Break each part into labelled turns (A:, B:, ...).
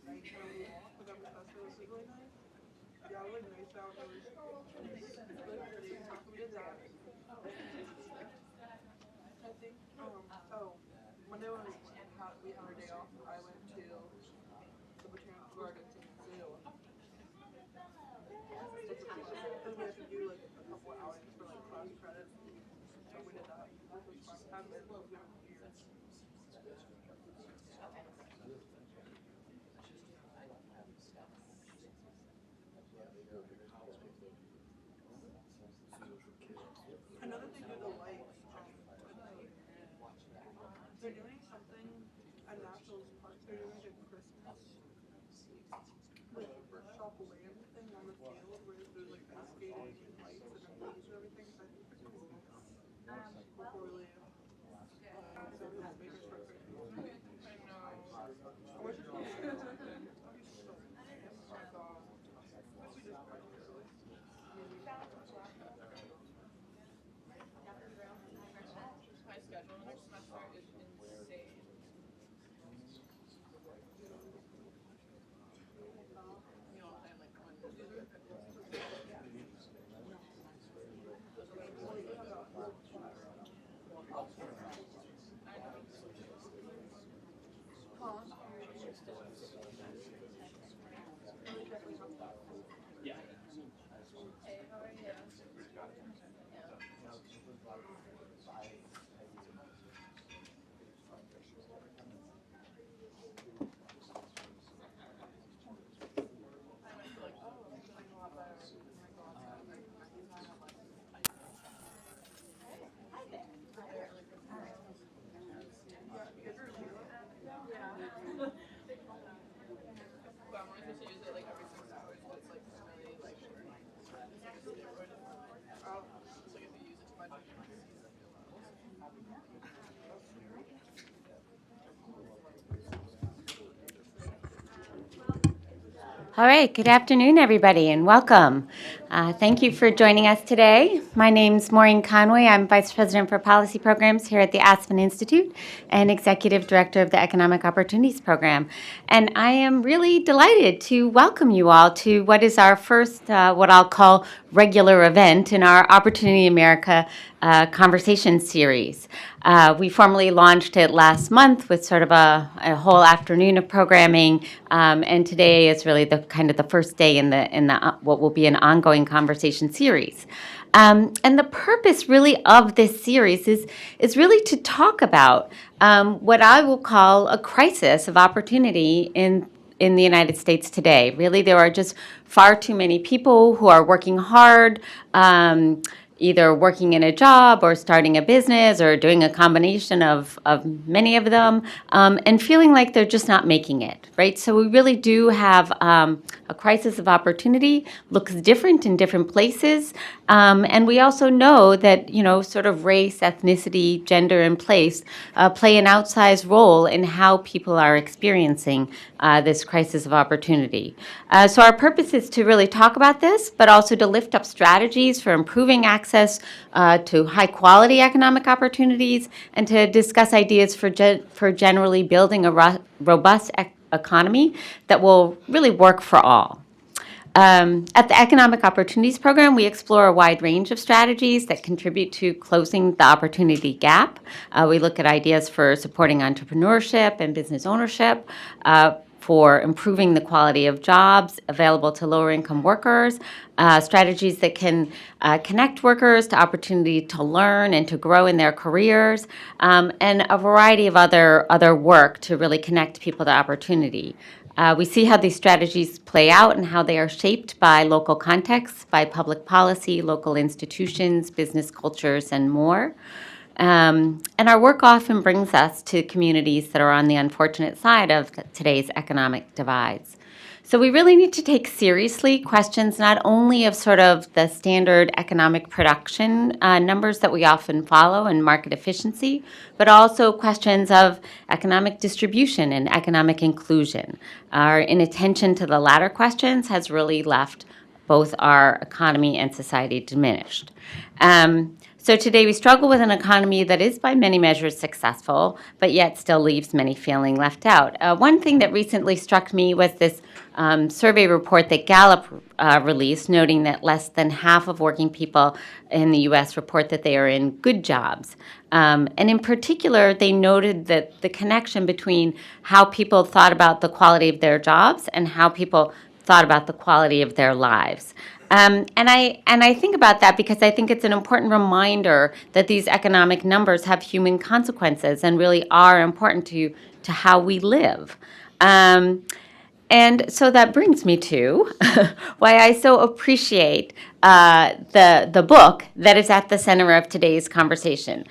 A: night kind of walk with that professor was really nice. Yeah, it was like nice out. It was really pretty. So we did that. I think oh Monday when we had our day off, I went to the botanical gardens and the zoo. It's a class. And we had to do like a couple of outings for like class credit. So we did that, which was fun. I haven't been to a few years. Another thing with the lights, tonight, they're doing something at Nationals Park. They're doing like a Christmas like workshop land thing on the field where there's like ice skating and lights and balloons and everything. So I think it's cool. Before we leave. So we just make a short video. I know. I wish it was good. That'd be so cool. Oh my god. I wish we just got here early. I mean, we
B: My schedule next semester is insane. You know, I'm like on Hey, how are you? I might feel like, oh, I'm feeling a lot better. Oh my god. Hi there. But I'm only supposed to use it like every 6 hours, but it's like really like short. It's like a steroid. So if you use it too much, you can see the levels.
C: All right, good afternoon, everybody, and welcome. Thank you for joining us today. My name's Maureen Conway. I'm Vice President for Policy Programs here at the Aspen Institute and Executive Director of the Economic Opportunities Program. And I am really delighted to welcome you all to what is our first, what I'll call regular event in our Opportunity America conversation series. We formally launched it last month with sort of a whole afternoon of programming, and today is really the kind of the first day in the what will be an ongoing conversation series. And the purpose really of this series is really to talk about what I will call a crisis of opportunity in the United States today. Really, there are just far too many people who are working hard, either working in a job or starting a business or doing a combination of many of them, and feeling like they're just not making it, right? So we really do have a crisis of opportunity, looks different in different places, and we also know that, you know, sort of race, ethnicity, gender, and place play an outsized role in how people are experiencing this crisis of opportunity. So our purpose is to really talk about this, but also to lift up strategies for improving access to high-quality economic opportunities, and to discuss ideas for generally building a robust economy that will really work for all. At the Economic Opportunities Program, we explore a wide range of strategies that contribute to closing the opportunity gap. We look at ideas for supporting entrepreneurship and business ownership, for improving the quality of jobs available to lower-income workers, strategies that can connect workers to opportunity to learn and to grow in their careers, and a variety of other work to really connect people to opportunity. We see how these strategies play out and how they are shaped by local contexts, by public policy, local institutions, business cultures, and more. And our work often brings us to communities that are on the unfortunate side of today's economic divides. So we really need to take seriously questions not only of sort of the standard economic production numbers that we often follow and market efficiency, but also questions of economic distribution and economic inclusion. Our inattention to the latter questions has really left both our economy and society diminished. So today we struggle with an economy that is by many measures successful, but yet still leaves many feeling left out. One thing that recently struck me was this survey report that Gallup released, noting that less than half of working people in the U.S. report that they are in good jobs. And in particular, they noted that the connection between how people thought about the quality of their jobs and how people thought about the quality of their lives. And I think about that because I think it's an important reminder that these economic numbers have human consequences and really are important to how we live. And so that brings me to why I so appreciate the book that is at the center of today's conversation.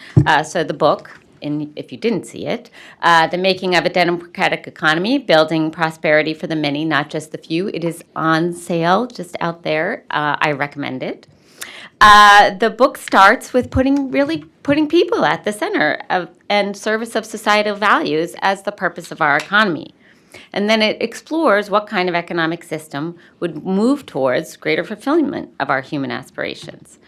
C: So the book, if you didn't see it, The Making of a Democratic Economy, Building Prosperity for the Many, Not Just the Few. It is on sale just out there. I recommend it. The book starts with putting people at the center of and service of societal values as the purpose of our economy. And then it explores what kind of economic system would move towards greater fulfillment of our human aspirations.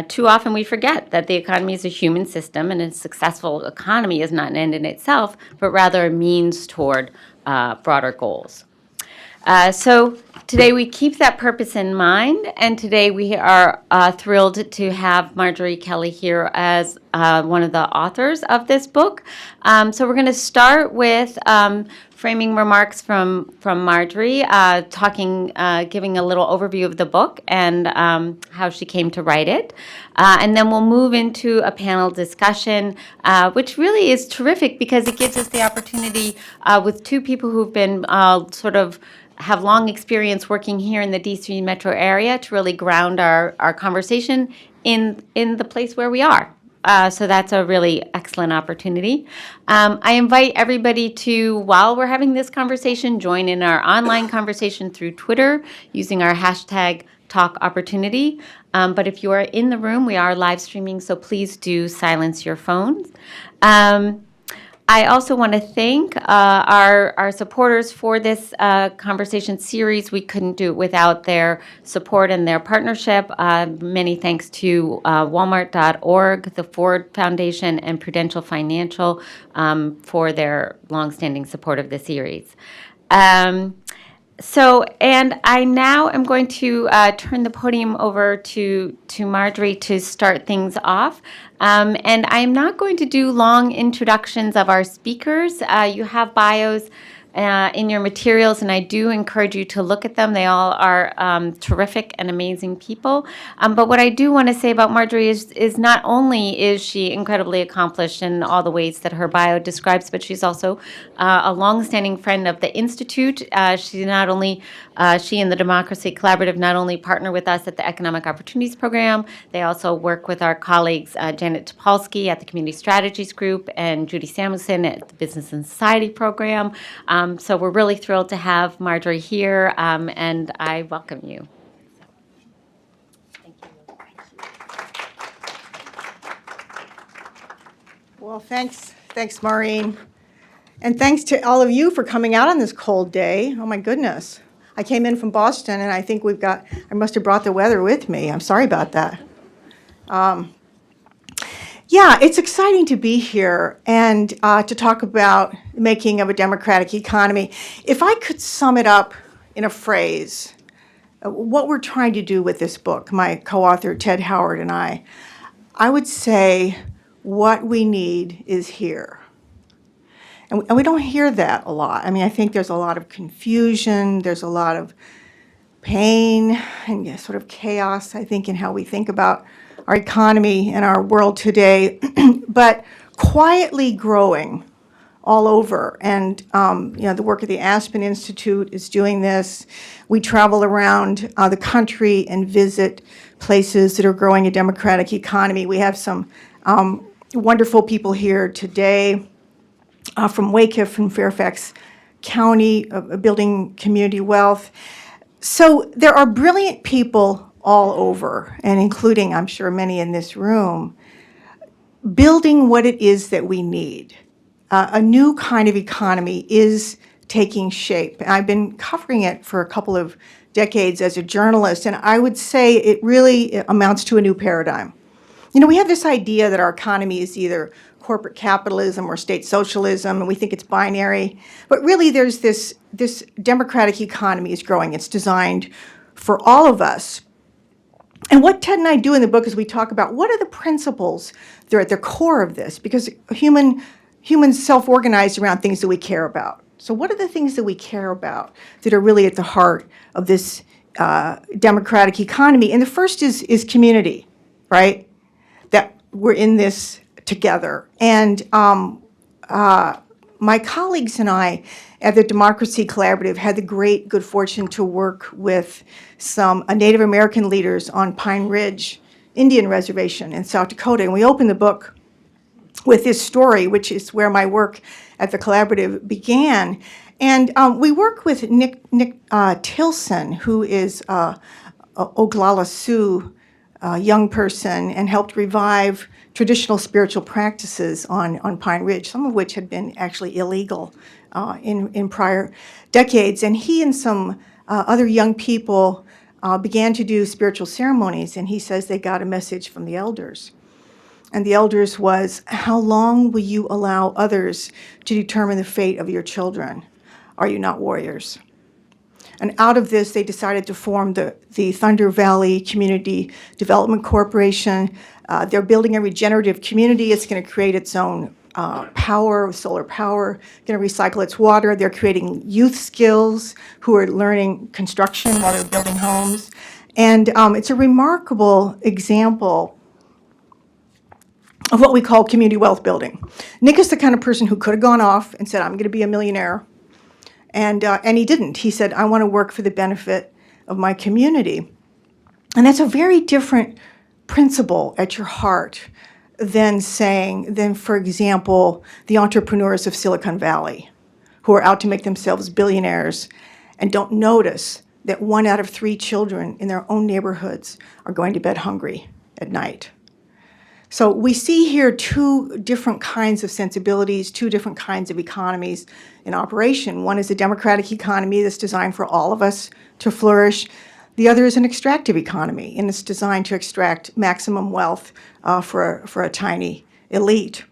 C: Too often we forget that the economy is a human system, and a successful economy is not an end in itself, but rather a means toward broader goals. So today we keep that purpose in mind, and today we are thrilled to have Marjorie Kelly here as one of the authors of this book. So we're going to start with framing remarks from Marjorie, giving a little overview of the book and how she came to write it. And then we'll move into a panel discussion, which really is terrific because it gives us the opportunity with two people who've been have long experience working here in the D.C. metro area to really ground our conversation in the place where we are. So that's a really excellent opportunity. I invite everybody to, while we're having this conversation, join in our online conversation through Twitter using our hashtag #TalkOpportunity. But if you are in the room, we are live streaming, so please do silence your phones. I also want to thank our supporters for this conversation series. We couldn't do it without their support and their partnership. Many thanks to Walmart.org, the Ford Foundation, and Prudential Financial for their longstanding support of the series. And I now am going to turn the podium over to Marjorie to start things off. And I'm not going to do long introductions of our speakers. You have bios in your materials, and I do encourage you to look at them. They all are terrific and amazing people. But what I do want to say about Marjorie is not only is she incredibly accomplished in all the ways that her bio describes, but she's also a longstanding friend of the Institute. She and the Democracy Collaborative not only partner with us at the Economic Opportunities Program, they also work with our colleagues Janet Topolsky at the Community Strategies Group and Judy Samuelson at the Business and Society Program. So we're really thrilled to have Marjorie here, and I welcome you. Thank you.
D: Well, thanks, Maureen. And thanks to all of you for coming out on this cold day. Oh, my goodness. I came in from Boston, and I think I must have brought the weather with me. I'm sorry about that. Yeah, it's exciting to be here and to talk about the making of a democratic economy. If I could sum it up in a phrase, what we're trying to do with this book, my co-author Ted Howard and I would say what we need is here. And we don't hear that a lot. I mean, I think there's a lot of confusion, there's a lot of pain and sort of chaos, I think, in how we think about our economy and our world today, but quietly growing all over. And the work of the Aspen Institute is doing this. We travel around the country and visit places that are growing a democratic economy. We have some wonderful people here today from Wakefield, from Fairfax County, building community wealth. So there are brilliant people all over, and including, I'm sure, many in this room, building what it is that we need. A new kind of economy is taking shape. I've been covering it for a couple of decades as a journalist, and I would say it really amounts to a new paradigm. You know, we have this idea that our economy is either corporate capitalism or state socialism, and we think it's binary. But really, there's this democratic economy is growing. It's designed for all of us. And what Ted and I do in the book is we talk about what are the principles that are at the core of this, because humans self-organize around things that we care about. So what are the things that we care about that are really at the heart of this democratic economy? And the first is community, right? That we're in this together. And my colleagues and I at the Democracy Collaborative had the great good fortune to work with some Native American leaders on Pine Ridge Indian Reservation in South Dakota. And we opened the book with this story, which is where my work at the Collaborative began. And we work with Nick Tilson, who is Oglala Sioux young person, and helped revive traditional spiritual practices on Pine Ridge, some of which had been actually illegal in prior decades. And he and some other young people began to do spiritual ceremonies, and he says they got a message from the elders. And the elders was, how long will you allow others to determine the fate of your children? Are you not warriors? And out of this, they decided to form the Thunder Valley Community Development Corporation. They're building a regenerative community. It's going to create its own power, solar power, going to recycle its water. They're creating youth skills who are learning construction while they're building homes. And it's a remarkable example of what we call community wealth building. Nick is the kind of person who could have gone off and said, I'm going to be a millionaire. And he didn't. He said, I want to work for the benefit of my community. And that's a very different principle at your heart than, for example, the entrepreneurs of Silicon Valley who are out to make themselves billionaires and don't notice that 1 out of 3 children in their own neighborhoods are going to bed hungry at night. So we see here 2 different kinds of sensibilities, 2 different kinds of economies in operation. One is a democratic economy that's designed for all of us to flourish. The other is an extractive economy, and it's designed to extract maximum wealth for a tiny elite.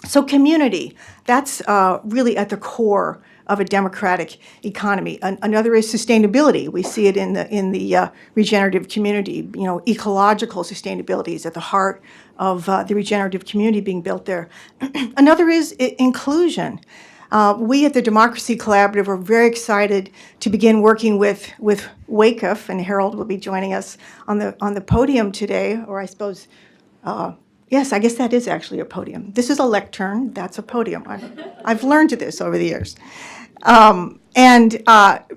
D: So community, that's really at the core of a democratic economy. Another is sustainability. We see it in the regenerative community. You know, ecological sustainability is at the heart of the regenerative community being built there. Another is inclusion. We at the Democracy Collaborative are very excited to begin working with WACF, and Harold will be joining us on the podium today, or I suppose. Yes, I guess that is actually a podium. This is a lectern. That's a podium. I've learned this over the years. And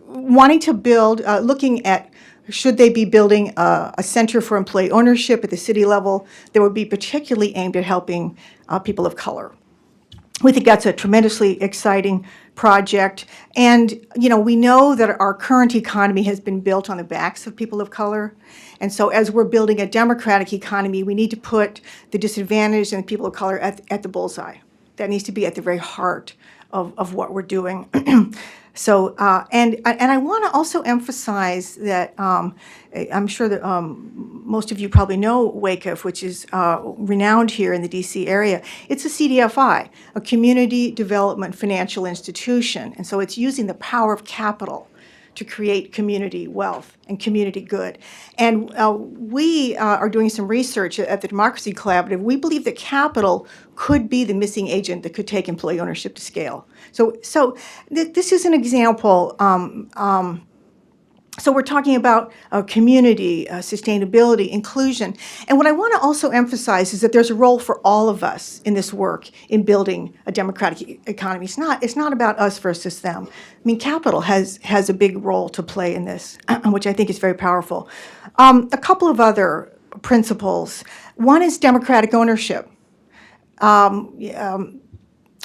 D: wanting to build, looking at should they be building a center for employee ownership at the city level that would be particularly aimed at helping people of color. We think that's a tremendously exciting project. And, you know, we know that our current economy has been built on the backs of people of color. And so as we're building a democratic economy, we need to put the disadvantaged and the people of color at the bullseye. That needs to be at the very heart of what we're doing. So, and I want to also emphasize that I'm sure that most of you probably know WACF, which is renowned here in the DC area. It's a CDFI, a community development financial institution. And so it's using the power of capital to create community wealth and community good. And we are doing some research at the Democracy Collaborative. We believe that capital could be the missing agent that could take employee ownership to scale. So this is an example. So we're talking about community, sustainability, inclusion. And what I want to also emphasize is that there's a role for all of us in this work in building a democratic economy. It's not about us versus them. I mean, capital has a big role to play in this, which I think is very powerful. A couple of other principles. One is democratic ownership.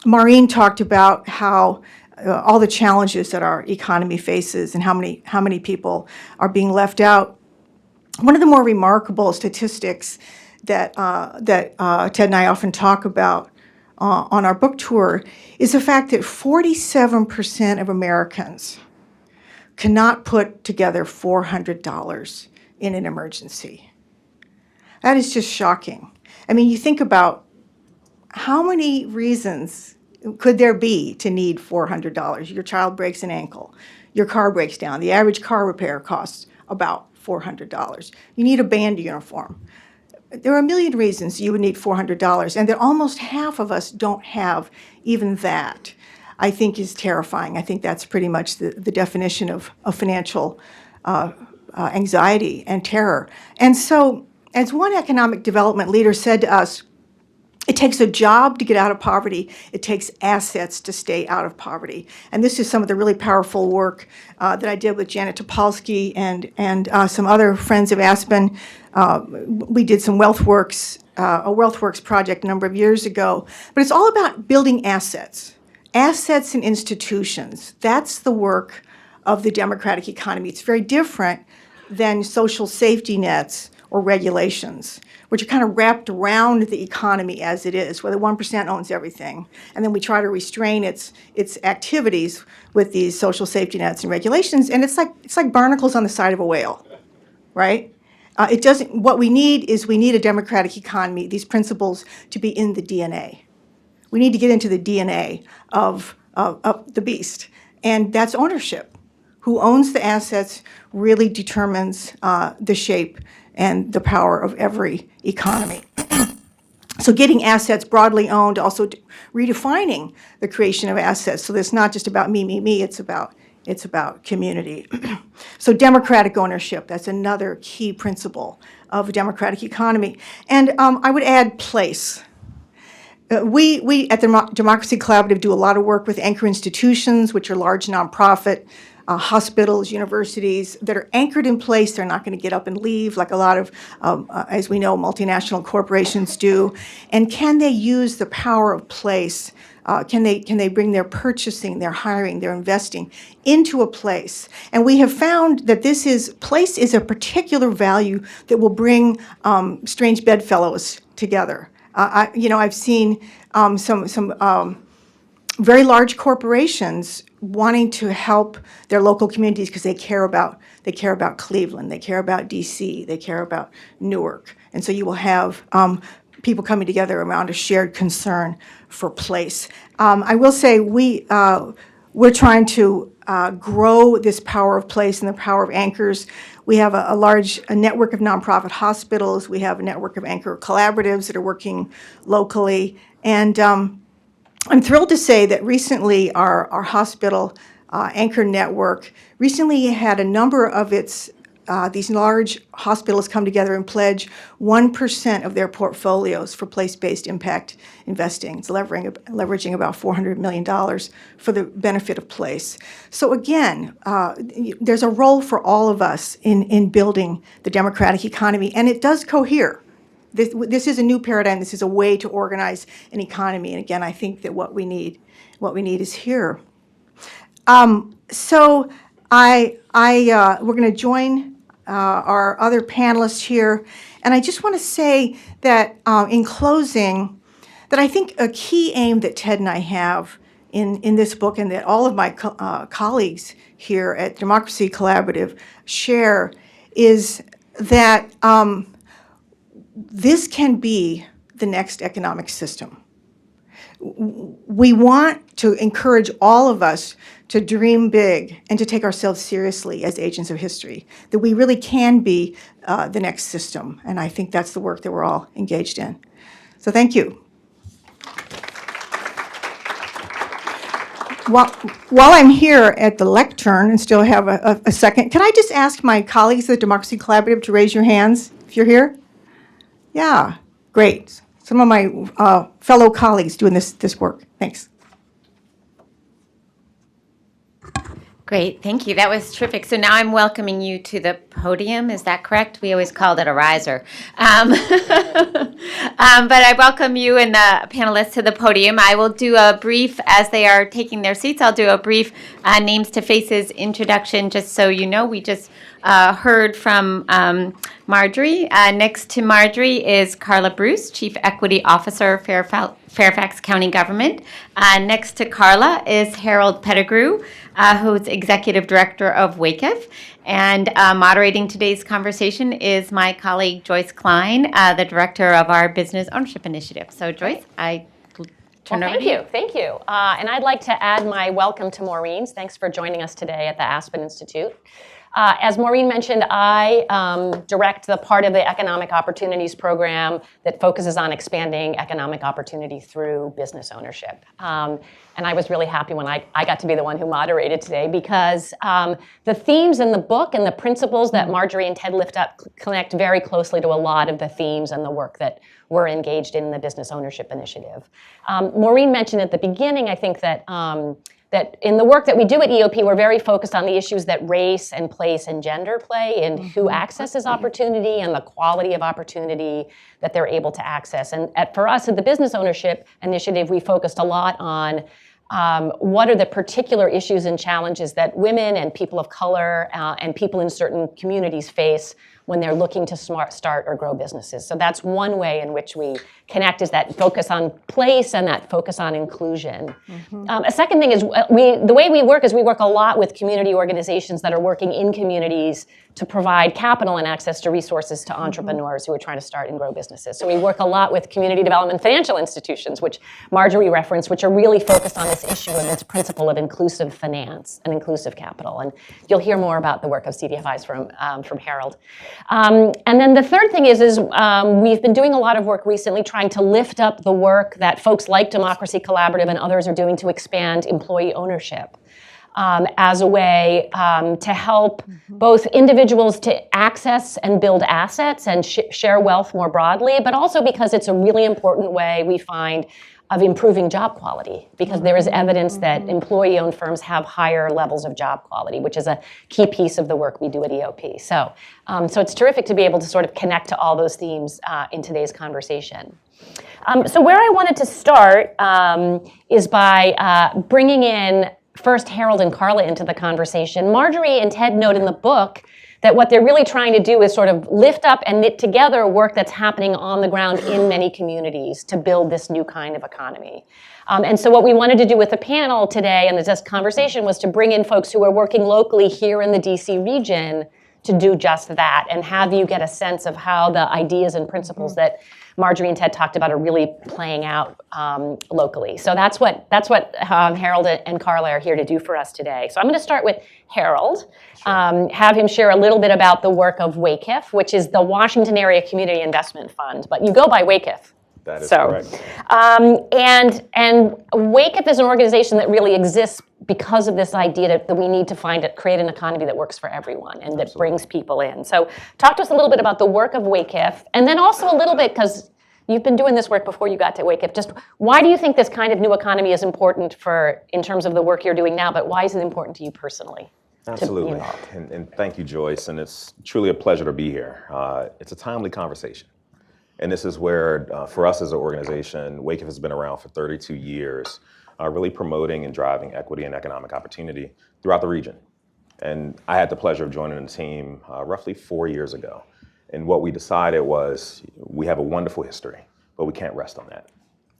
D: Maureen talked about how all the challenges that our economy faces and how many people are being left out. One of the more remarkable statistics that Ted and I often talk about on our book tour is the fact that 47% of Americans cannot put together $400 in an emergency. That is just shocking. I mean, you think about how many reasons could there be to need $400? Your child breaks an ankle. Your car breaks down. The average car repair costs about $400. You need a band uniform. There are a million reasons you would need $400, and that almost half of us don't have even that, I think is terrifying. I think that's pretty much the definition of financial anxiety and terror. And so, as one economic development leader said to us, it takes a job to get out of poverty. It takes assets to stay out of poverty. And this is some of the really powerful work that I did with Janet Topolsky and some other friends of Aspen. We did some WealthWorks, a WealthWorks project a number of years ago. But it's all about building assets and institutions. That's the work of the democratic economy. It's very different than social safety nets or regulations, which are kind of wrapped around the economy as it is, where the 1% owns everything. And then we try to restrain its activities with these social safety nets and regulations, and it's like barnacles on the side of a whale, right? What we need a democratic economy, these principles to be in the DNA. We need to get into the DNA of the beast, and that's ownership. Who owns the assets really determines the shape and the power of every economy. So getting assets broadly owned, also redefining the creation of assets. So it's not just about me, it's about community. So democratic ownership, that's another key principle of a democratic economy. And I would add place. We at the Democracy Collaborative do a lot of work with anchor institutions, which are large nonprofit, hospitals, universities that are anchored in place. They're not going to get up and leave like a lot of, as we know, multinational corporations do. And can they use the power of place? Can they bring their purchasing, their hiring, their investing into a place? And we have found that place is a particular value that will bring strange bedfellows together. I've seen some very large corporations wanting to help their local communities because they care about Cleveland, they care about DC, they care about Newark, and so you will have people coming together around a shared concern for place. I will say we're trying to grow this power of place and the power of anchors. We have a large network of nonprofit hospitals. We have a network of anchor collaboratives that are working locally, and I'm thrilled to say that recently our hospital anchor network recently had a number of these large hospitals come together and pledge 1% of their portfolios for place-based impact investing. It's leveraging about $400 million for the benefit of place. So again, there's a role for all of us in building the democratic economy, and it does cohere. This is a new paradigm. This is a way to organize an economy. And again, I think that what we need is here. So we're going to join our other panelists here, and I just want to say that in closing, that I think a key aim that Ted and I have in this book, and that all of my colleagues here at Democracy Collaborative share, is that this can be the next economic system. We want to encourage all of us to dream big and to take ourselves seriously as agents of history, that we really can be the next system. And I think that's the work that we're all engaged in. So thank you. While I'm here at the lectern and still have a second, can I just ask my colleagues at the Democracy Collaborative to raise your hands if you're here? Yeah, great. Some of my fellow colleagues doing this work. Thanks.
C: Great, thank you. That was terrific. So now I'm welcoming you to the podium. Is that correct? We always called it a riser. But I welcome you and the panelists to the podium. I will do a brief, as they are taking their seats, I'll do a brief names to faces introduction, just so you know. We just heard from Marjorie. Next to Marjorie is Carla Bruce, Chief Equity Officer, Fairfax County Government. Next to Carla is Harold Pettigrew, who's Executive Director of WAKEF. And moderating today's conversation is my colleague Joyce Klein, the Director of our Business Ownership Initiative. So Joyce, I turn over to you.
E: Thank you. And I'd like to add my welcome to Maureen's. Thanks for joining us today at the Aspen Institute. As Maureen mentioned, I direct the part of the Economic Opportunities Program that focuses on expanding economic opportunity through business ownership. And I was really happy when I got to be the one who moderated today because the themes in the book and the principles that Marjorie and Ted lift up connect very closely to a lot of the themes and the work that we're engaged in the Business Ownership Initiative. Maureen mentioned at the beginning, I think that that in the work that we do at EOP, we're very focused on the issues that race and place and gender play in who accesses opportunity and the quality of opportunity that they're able to access. And for us at the Business Ownership Initiative, we focused a lot on what are the particular issues and challenges that women and people of color and people in certain communities face when they're looking to start or grow businesses. So that's one way in which we connect, is that focus on place and that focus on inclusion. A second thing is the way we work is we work a lot with community organizations that are working in communities to provide capital and access to resources to entrepreneurs who are trying to start and grow businesses. So we work a lot with community development financial institutions, which Marjorie referenced, which are really focused on this issue and this principle of inclusive finance and inclusive capital. And you'll hear more about the work of CDFIs from Harold. And then the third thing is we've been doing a lot of work recently trying to lift up the work that folks like Democracy Collaborative and others are doing to expand employee ownership as a way to help both individuals to access and build assets and share wealth more broadly, but also because it's a really important way, we find, of improving job quality, because there is evidence that employee-owned firms have higher levels of job quality, which is a key piece of the work we do at EOP. So it's terrific to be able to sort of connect to all those themes in today's conversation. So where I wanted to start is by bringing in first Harold and Carla into the conversation. Marjorie and Ted note in the book that what they're really trying to do is sort of lift up and knit together work that's happening on the ground in many communities to build this new kind of economy. And so what we wanted to do with the panel today and this conversation was to bring in folks who are working locally here in the DC region to do just that and have you get a sense of how the ideas and principles that Marjorie and Ted talked about are really playing out locally. So that's what Harold and Carla are here to do for us today. So I'm going to start with Harold, have him share a little bit about the work of WAKEF, which is the Washington Area Community Investment Fund, but you go by WAKEF.
F: That is correct.
E: And WAKEF is an organization that really exists because of this idea that we need to create an economy that works for everyone and that brings people in. So talk to us a little bit about the work of WAKEF, and then also a little bit, because you've been doing this work before you got to WAKEF, just why do you think this kind of new economy is important in terms of the work you're doing now, but why is it important to you personally?
F: Absolutely, and thank you, Joyce, and it's truly a pleasure to be here. It's a timely conversation. And this is where, for us as an organization, WAKEF has been around for 32 years, really promoting and driving equity and economic opportunity throughout the region. And I had the pleasure of joining the team roughly 4 years ago. And what we decided was we have a wonderful history, but we can't rest on that.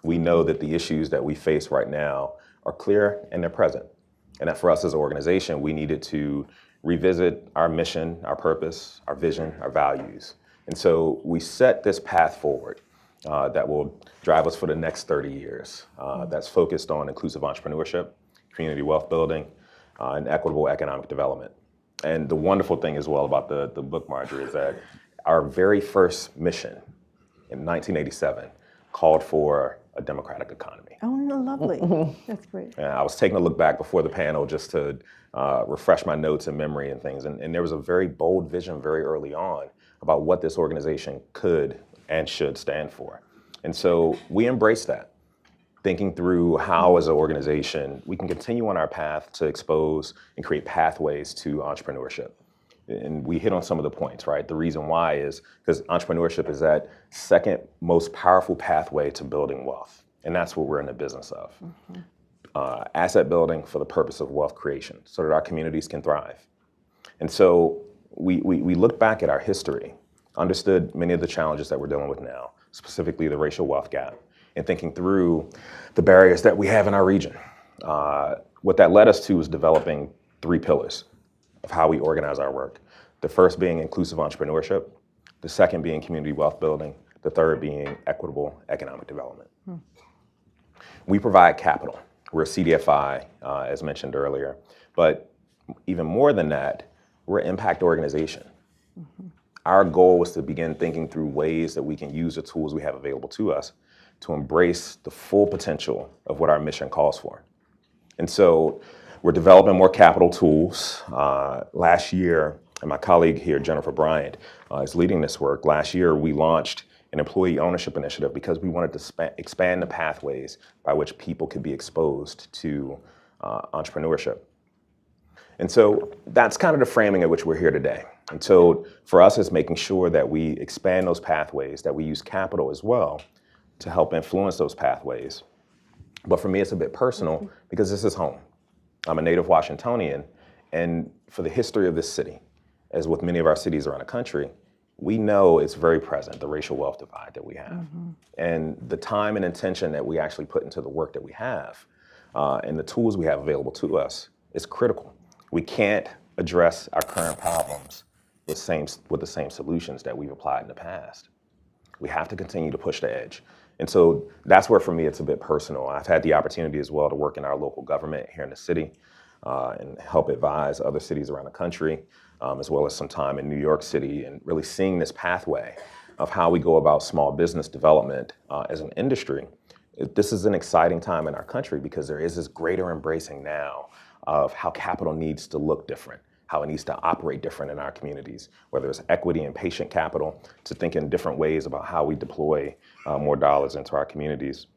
F: We know that the issues that we face right now are clear and they're present. And that for us as an organization, we needed to revisit our mission, our purpose, our vision, our values. And so we set this path forward that will drive us for the next 30 years. That's focused on inclusive entrepreneurship, community wealth building, and equitable economic development. And the wonderful thing as well about the book, Marjorie, is that our very first mission in 1987 called for a democratic economy.
D: Oh, no, lovely. That's great.
F: And I was taking a look back before the panel just to refresh my notes and memory and things. And there was a very bold vision very early on about what this organization could and should stand for. And so we embraced that, thinking through how as an organization we can continue on our path to expose and create pathways to entrepreneurship. And we hit on some of the points, right? The reason why is because entrepreneurship is that second most powerful pathway to building wealth. And that's what we're in the business of. Asset building for the purpose of wealth creation so that our communities can thrive. And so we look back at our history understood many of the challenges that we're dealing with now, specifically the racial wealth gap, and thinking through the barriers that we have in our region. What that led us to was developing 3 pillars of how we organize our work. The first being inclusive entrepreneurship, the second being community wealth building, the third being equitable economic development. We provide capital. We're a CDFI, as mentioned earlier, but even more than that, we're an impact organization. Our goal was to begin thinking through ways that we can use the tools we have available to us to embrace the full potential of what our mission calls for. And so we're developing more capital tools. Last year, and my colleague here, Jennifer Bryant, is leading this work. Last year, we launched an employee ownership initiative because we wanted to expand the pathways by which people could be exposed to entrepreneurship. And so that's kind of the framing at which we're here today. And so for us, it's making sure that we expand those pathways, that we use capital as well to help influence those pathways. But for me, it's a bit personal because this is home. I'm a native Washingtonian, and for the history of this city, as with many of our cities around the country, we know it's very present, the racial wealth divide that we have. And the time and intention that we actually put into the work that we have and the tools we have available to us is critical. We can't address our current problems with the same solutions that we've applied in the past. We have to continue to push the edge. And so that's where, for me, it's a bit personal. I've had the opportunity as well to work in our local government here in the city and help advise other cities around the country, as well as some time in New York City, and really seeing this pathway of how we go about small business development as an industry. This is an exciting time in our country because there is this greater embracing now of how capital needs to look different, how it needs to operate different in our communities, whether it's equity and patient capital, to think in different ways about how we deploy more dollars into our communities,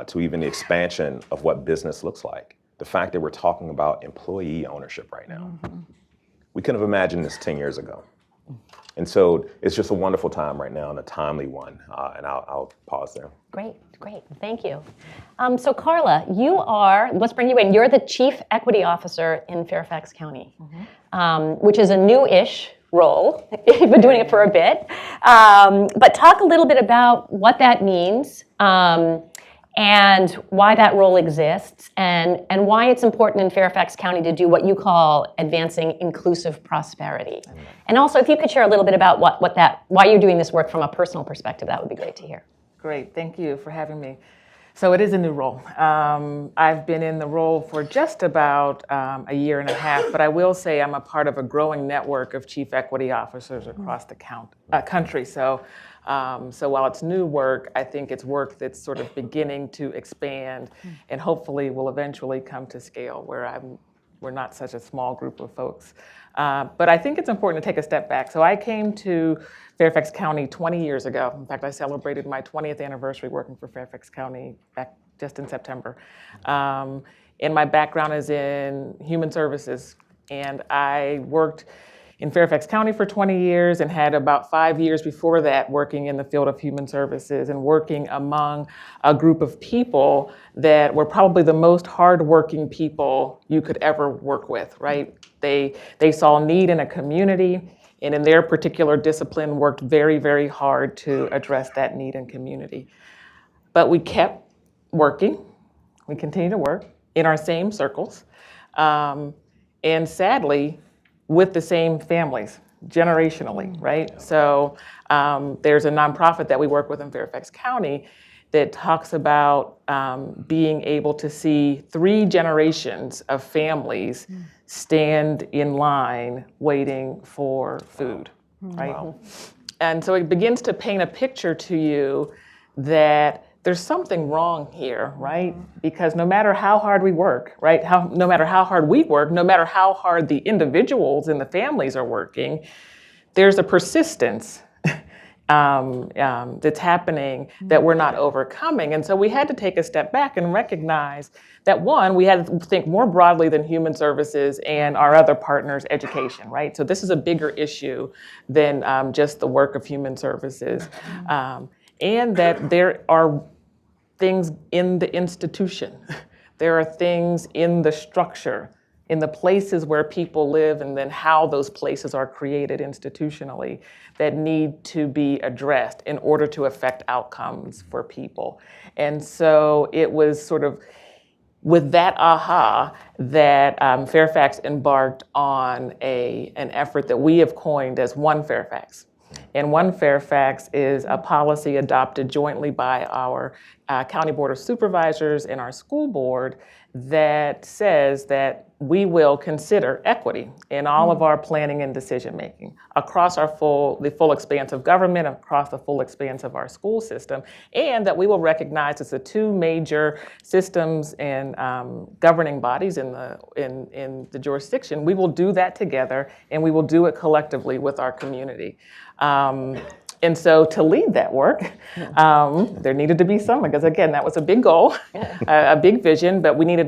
F: to even the expansion of what business looks like. The fact that we're talking about employee ownership right now. We couldn't have imagined this 10 years ago. And so it's just a wonderful time right now and a timely one. And I'll pause there.
E: Great, thank you. So Carla, let's bring you in. You're the Chief Equity Officer in Fairfax County, which is a new-ish role. You've been doing it for a bit. But talk a little bit about what that means and why that role exists and why it's important in Fairfax County to do what you call advancing inclusive prosperity. And also, if you could share a little bit about why you're doing this work from a personal perspective, that would be great to hear.
G: Great, thank you for having me. So it is a new role. I've been in the role for just about a year and a half, but I will say I'm a part of a growing network of chief equity officers across the country. So while it's new work, I think it's work that's sort of beginning to expand and hopefully will eventually come to scale where we're not such a small group of folks. But I think it's important to take a step back. So I came to Fairfax County 20 years ago. In fact, I celebrated my 20th anniversary working for Fairfax County back just in September. And my background is in human services. And I worked in Fairfax County for 20 years and had about 5 years before that working in the field of human services and working among a group of people that were probably the most hardworking people you could ever work with, right? They saw need in a community and in their particular discipline worked very, very hard to address that need in community. But we kept working, we continued to work in our same circles, and sadly, with the same families, generationally, right? So there's a nonprofit that we work with in Fairfax County that talks about being able to see 3 generations of families stand in line waiting for food, right? Wow. And so it begins to paint a picture to you that there's something wrong here, right? Because no matter how hard we work, right? No matter how hard we work, no matter how hard the individuals and the families are working, there's a persistence that's happening that we're not overcoming. And so we had to take a step back and recognize that, one, we had to think more broadly than human services and our other partners, education, right? So this is a bigger issue than just the work of human services. And that there are things in the institution. There are things in the structure in the places where people live and then how those places are created institutionally that need to be addressed in order to affect outcomes for people. And so it was sort of with that aha that Fairfax embarked on an effort that we have coined as One Fairfax. And One Fairfax is a policy adopted jointly by our County Board of Supervisors and our school board that says that we will consider equity in all of our planning and decision making across the full expanse of government, across the full expanse of our school system, and that we will recognize as the two major systems and governing bodies in the jurisdiction. We will do that together, and we will do it collectively with our community. And so to lead that work, there needed to be someone, because again, that was a big goal, a big vision, but we needed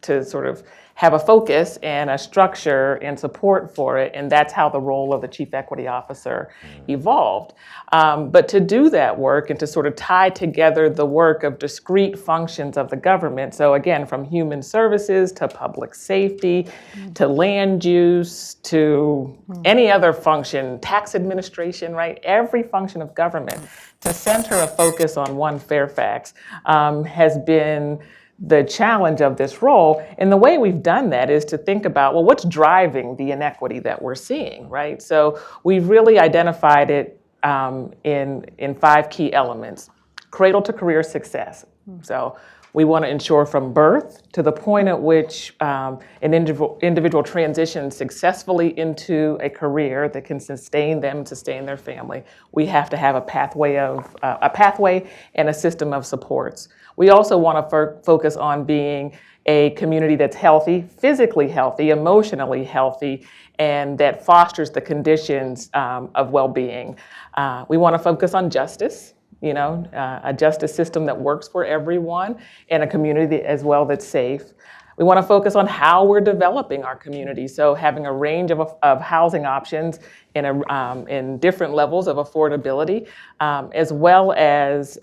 G: to sort of have a focus and a structure and support for it, and that's how the role of the Chief Equity Officer evolved. But to do that work and to sort of tie together the work of discrete functions of the government, so again, from human services to public safety, to land use, to any other function, tax administration, right? Every function of government, to center a focus on One Fairfax has been the challenge of this role. And the way we've done that is to think about, well, what's driving the inequity that we're seeing, right? So we've really identified it in 5 key elements. Cradle to career success. So we want to ensure from birth to the point at which an individual transitions successfully into a career that can sustain them, sustain their family. We have to have a pathway and a system of supports. We also want to focus on being a community that's healthy, physically healthy, emotionally healthy, and that fosters the conditions of well-being. We want to focus on justice. A justice system that works for everyone and a community as well that's safe. We want to focus on how we're developing our community, so having a range of housing options in different levels of affordability, as well as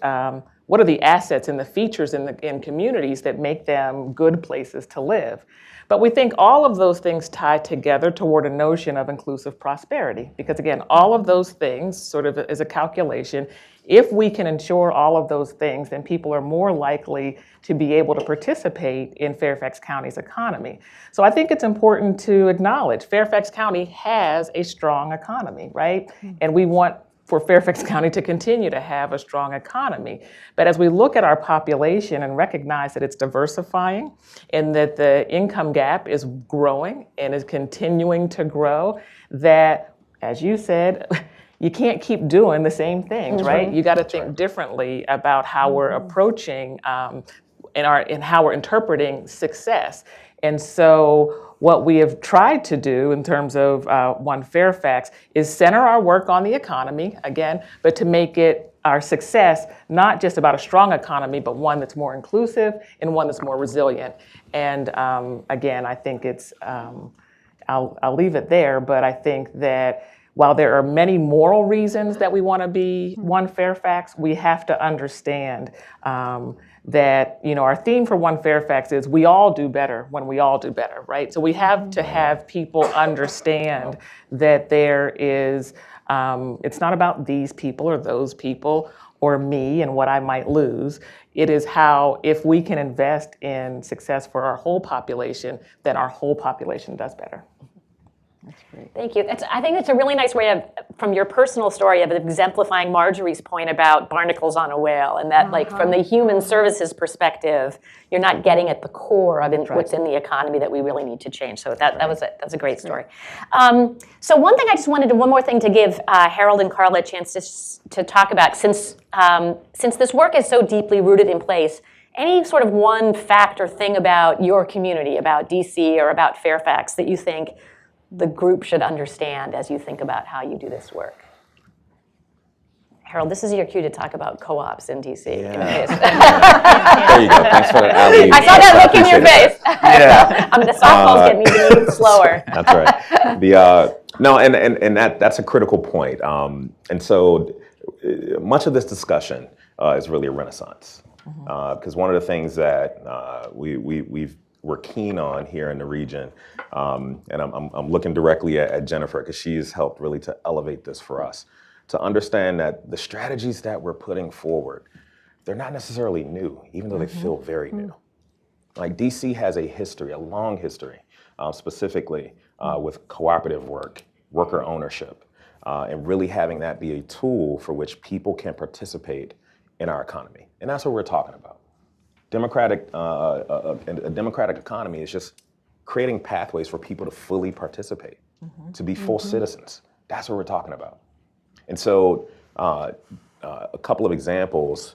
G: what are the assets and the features in communities that make them good places to live. But we think all of those things tie together toward a notion of inclusive prosperity, because again, all of those things sort of is a calculation. If we can ensure all of those things, then people are more likely to be able to participate in Fairfax County's economy. So I think it's important to acknowledge Fairfax County has a strong economy, right? And we want for Fairfax County to continue to have a strong economy. But as we look at our population and recognize that it's diversifying and that the income gap is growing and is continuing to grow, that, as you said, you can't keep doing the same things, right? You got to think differently about how we're approaching and how we're interpreting success. And so what we have tried to do in terms of One Fairfax is center our work on the economy, again, but to make it our success not just about a strong economy, but one that's more inclusive and one that's more resilient. And again, I think it's, I'll leave it there, but I think that while there are many moral reasons that we want to be One Fairfax, we have to understand that our theme for One Fairfax is we all do better when we all do better, right? So we have to have people understand that there is, it's not about these people or those people or me and what I might lose. It is how, if we can invest in success for our whole population, then our whole population does better.
E: That's great. Thank you. I think it's a really nice way of, from your personal story, of exemplifying Marjorie's point about barnacles on a whale, and that, like, from the human services perspective, you're not getting at the core of what's in the economy that we really need to change. So that's a great story. So one more thing to give Harold and Carla a chance to talk about, since this work is so deeply rooted in place. Any sort of one fact or thing about your community, about DC or about Fairfax, that you think the group should understand as you think about how you do this work? Harold, this is your cue to talk about co-ops in DC.
F: Yeah. There you go. Thanks for that, Ali.
E: I saw that look in your face.
F: Yeah.
E: The softball's getting even slower.
F: That's right. That's a critical point. And so much of this discussion is really a renaissance. Because one of the things that we're keen on here in the region, and I'm looking directly at Jennifer because she's helped really to elevate this for us, to understand that the strategies that we're putting forward, they're not necessarily new, even though they feel very new. Like DC has a history, a long history, specifically with cooperative work, worker ownership, and really having that be a tool for which people can participate in our economy. And that's what we're talking about. A democratic economy is just creating pathways for people to fully participate, to be full citizens. That's what we're talking about. And so a couple of examples,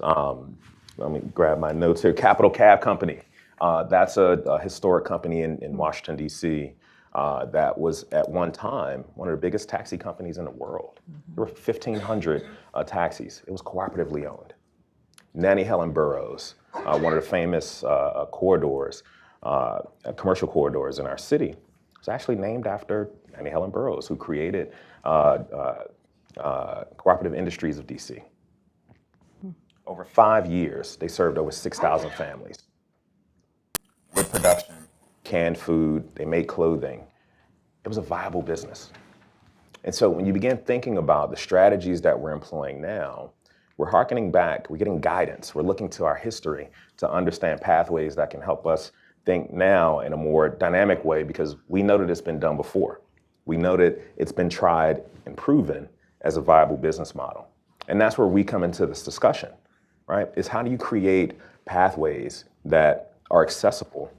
F: let me grab my notes here. Capital Cab Company, that's a historic company in Washington, D.C. That was at one time one of the biggest taxi companies in the world. There were 1,500 taxis. It was cooperatively owned. Nanny Helen Burroughs, one of the famous corridors, commercial corridors in our city, was actually named after Nanny Helen Burroughs, who created Cooperative Industries of DC. Over 5 years, they served over 6,000 families. With production, canned food, they made clothing. It was a viable business. And so when you begin thinking about the strategies that we're employing now, we're hearkening back, we're getting guidance, we're looking to our history to understand pathways that can help us think now in a more dynamic way, because we know that it's been done before. We know that it's been tried and proven as a viable business model. And that's where we come into this discussion, right? Is how do you create pathways that are accessible,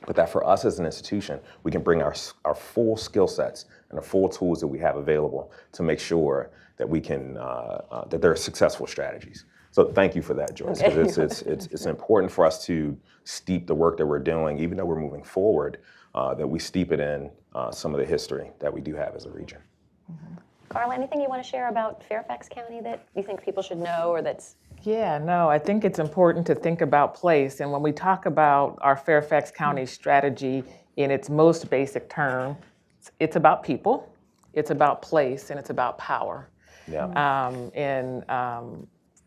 F: but that for us as an institution, we can bring our full skill sets and the full tools that we have available to make sure that we can, that there are successful strategies. So thank you for that, Joyce, because it's important for us to steep the work that we're doing, even though we're moving forward, that we steep it in some of the history that we do have as a region.
E: Carla, anything you want to share about Fairfax County that you think people should know or that's...
G: Yeah, no, I think it's important to think about place. And when we talk about our Fairfax County strategy in its most basic term, it's about people, it's about place, and it's about power.
F: Yeah.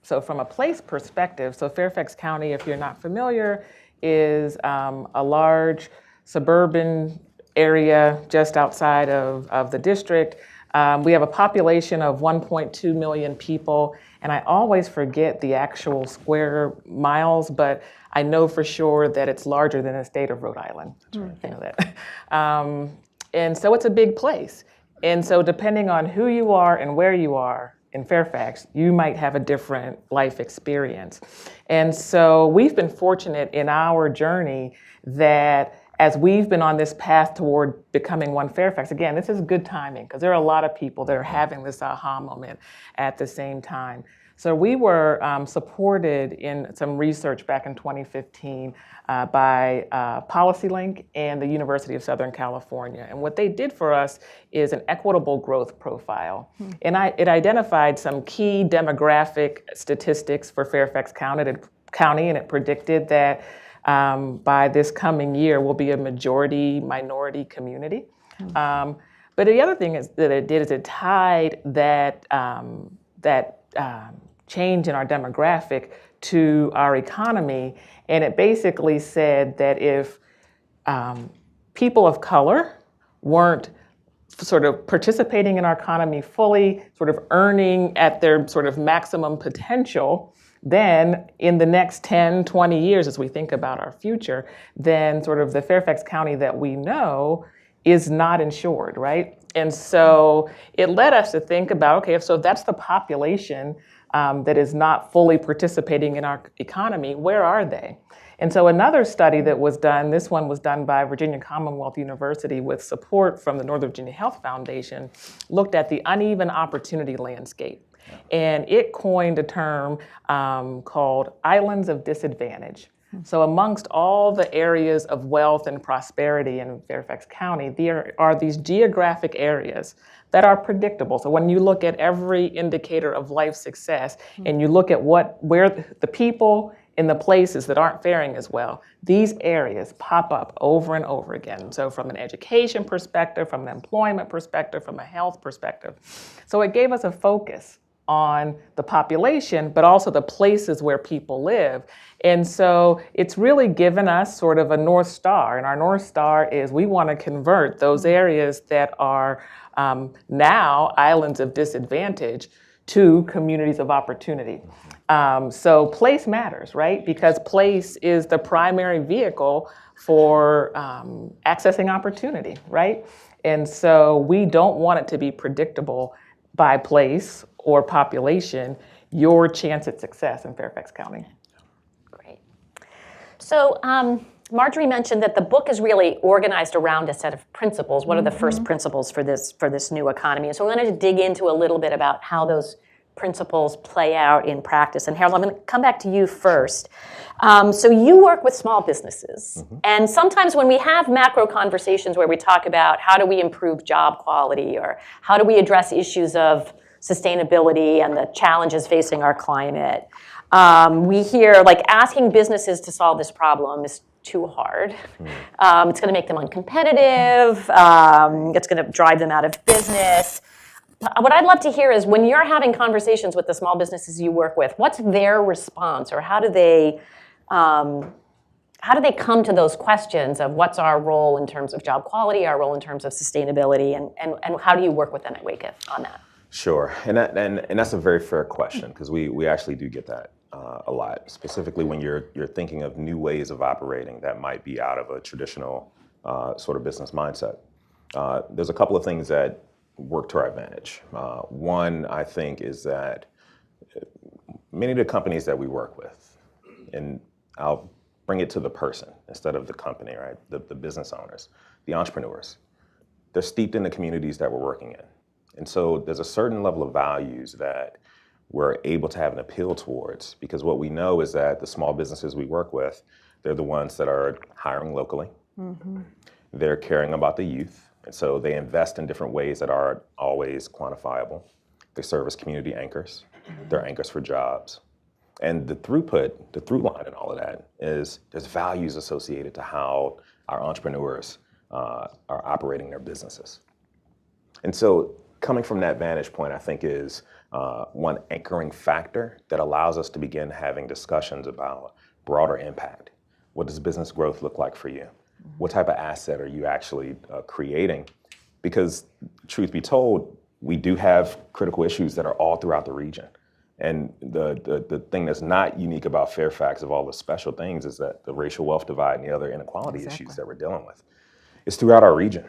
G: So from a place perspective, so Fairfax County, if you're not familiar, is a large suburban area just outside of the district. We have a population of 1.2 million people, and I always forget the actual square miles, but I know for sure that it's larger than the state of Rhode Island. That's right. You know that. And so it's a big place. And so depending on who you are and where you are in Fairfax, you might have a different life experience. And so we've been fortunate in our journey that as we've been on this path toward becoming One Fairfax, again, this is good timing because there are a lot of people that are having this aha moment at the same time. So we were supported in some research back in 2015 by PolicyLink and the University of Southern California. And what they did for us is an equitable growth profile. And it identified some key demographic statistics for Fairfax County, and it predicted that by this coming year will be a majority minority community. But the other thing that it did is it tied that change in our demographic to our economy, and it basically said that if people of color weren't sort of participating in our economy fully, sort of earning at their sort of maximum potential, then in the next 10, 20 years, as we think about our future, then sort of the Fairfax County that we know is not insured, right? And so it led us to think about, okay, so if that's the population that is not fully participating in our economy, where are they? And so another study that was done, this one was done by Virginia Commonwealth University with support from the Northern Virginia Health Foundation, looked at the uneven opportunity landscape. And it coined a term called islands of disadvantage. So amongst all the areas of wealth and prosperity in Fairfax County, there are these geographic areas that are predictable. So when you look at every indicator of life success and you look at where the people in the places that aren't faring as well, these areas pop up over and over again. So from an education perspective, from an employment perspective, from a health perspective. So it gave us a focus on the population, but also the places where people live. And so it's really given us sort of a North Star. And our North Star is we want to convert those areas that are now islands of disadvantage to communities of opportunity. So place matters, right? Because place is the primary vehicle for accessing opportunity, right? And so we don't want it to be predictable by place or population, your chance at success in Fairfax County.
E: Great. So Marjorie mentioned that the book is really organized around a set of principles. What are the first principles for this new economy? And so we're going to dig into a little bit about how those principles play out in practice. And Harold, I'm going to come back to you first. So you work with small businesses. And sometimes when we have macro conversations where we talk about how do we improve job quality or how do we address issues of sustainability and the challenges facing our climate, we hear like asking businesses to solve this problem is too hard. It's going to make them uncompetitive. It's going to drive them out of business. What I'd love to hear is when you're having conversations with the small businesses you work with, what's their response, or how do they come to those questions of what's our role in terms of job quality, our role in terms of sustainability, and how do you work with them at Wake on that?
F: Sure, and that's a very fair question, because we actually do get that a lot, specifically when you're thinking of new ways of operating that might be out of a traditional sort of business mindset. There's a couple of things that work to our advantage. One, I think, is that many of the companies that we work with, and I'll bring it to the person instead of the company, right? The business owners, the entrepreneurs, they're steeped in the communities that we're working in. And so there's a certain level of values that we're able to have an appeal towards, because what we know is that the small businesses we work with, they're the ones that are hiring locally. They're caring about the youth. And so they invest in different ways that aren't always quantifiable. They serve as community anchors. They're anchors for jobs. And the through line in all of that is there's values associated to how our entrepreneurs are operating their businesses. And so coming from that vantage point, I think is one anchoring factor that allows us to begin having discussions about broader impact. What does business growth look like for you? What type of asset are you actually creating? Because truth be told, we do have critical issues that are all throughout the region. And the thing that's not unique about Fairfax, of all the special things, is that the racial wealth divide and the other inequality issues that we're dealing with is throughout our region.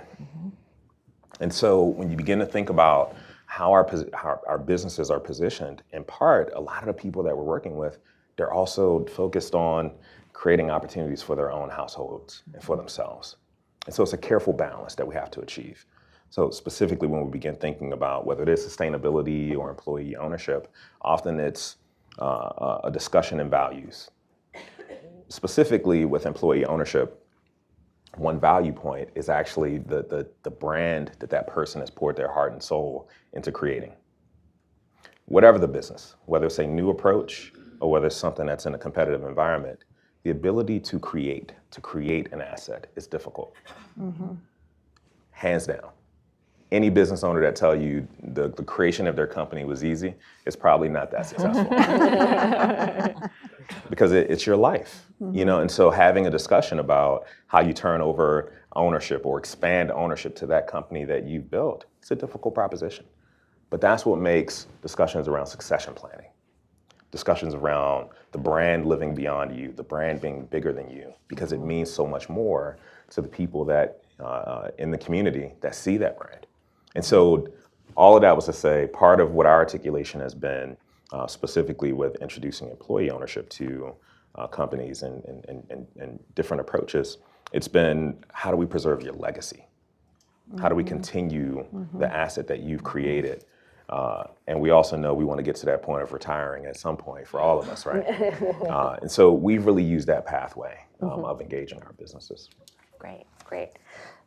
F: And so when you begin to think about how our businesses are positioned, in part, a lot of the people that we're working with, they're also focused on creating opportunities for their own households and for themselves. And so it's a careful balance that we have to achieve. So specifically when we begin thinking about whether it is sustainability or employee ownership, often it's a discussion in values. Specifically with employee ownership, one value point is actually the brand that person has poured their heart and soul into creating. Whatever the business, whether it's a new approach or whether it's something that's in a competitive environment, the ability to create an asset is difficult. Hands down. Any business owner that tell you the creation of their company was easy is probably not that successful. Because it's your life, you know, and so having a discussion about how you turn over ownership or expand ownership to that company that you've built, it's a difficult proposition. But that's what makes discussions around succession planning, discussions around the brand living beyond you, the brand being bigger than you, because it means so much more to the people that in the community that see that brand. And so all of that was to say, part of what our articulation has been, specifically with introducing employee ownership to companies and different approaches, it's been, how do we preserve your legacy? How do we continue the asset that you've created? And we also know we want to get to that point of retiring at some point for all of us, right? And so we've really used that pathway of engaging our businesses.
E: Great, great.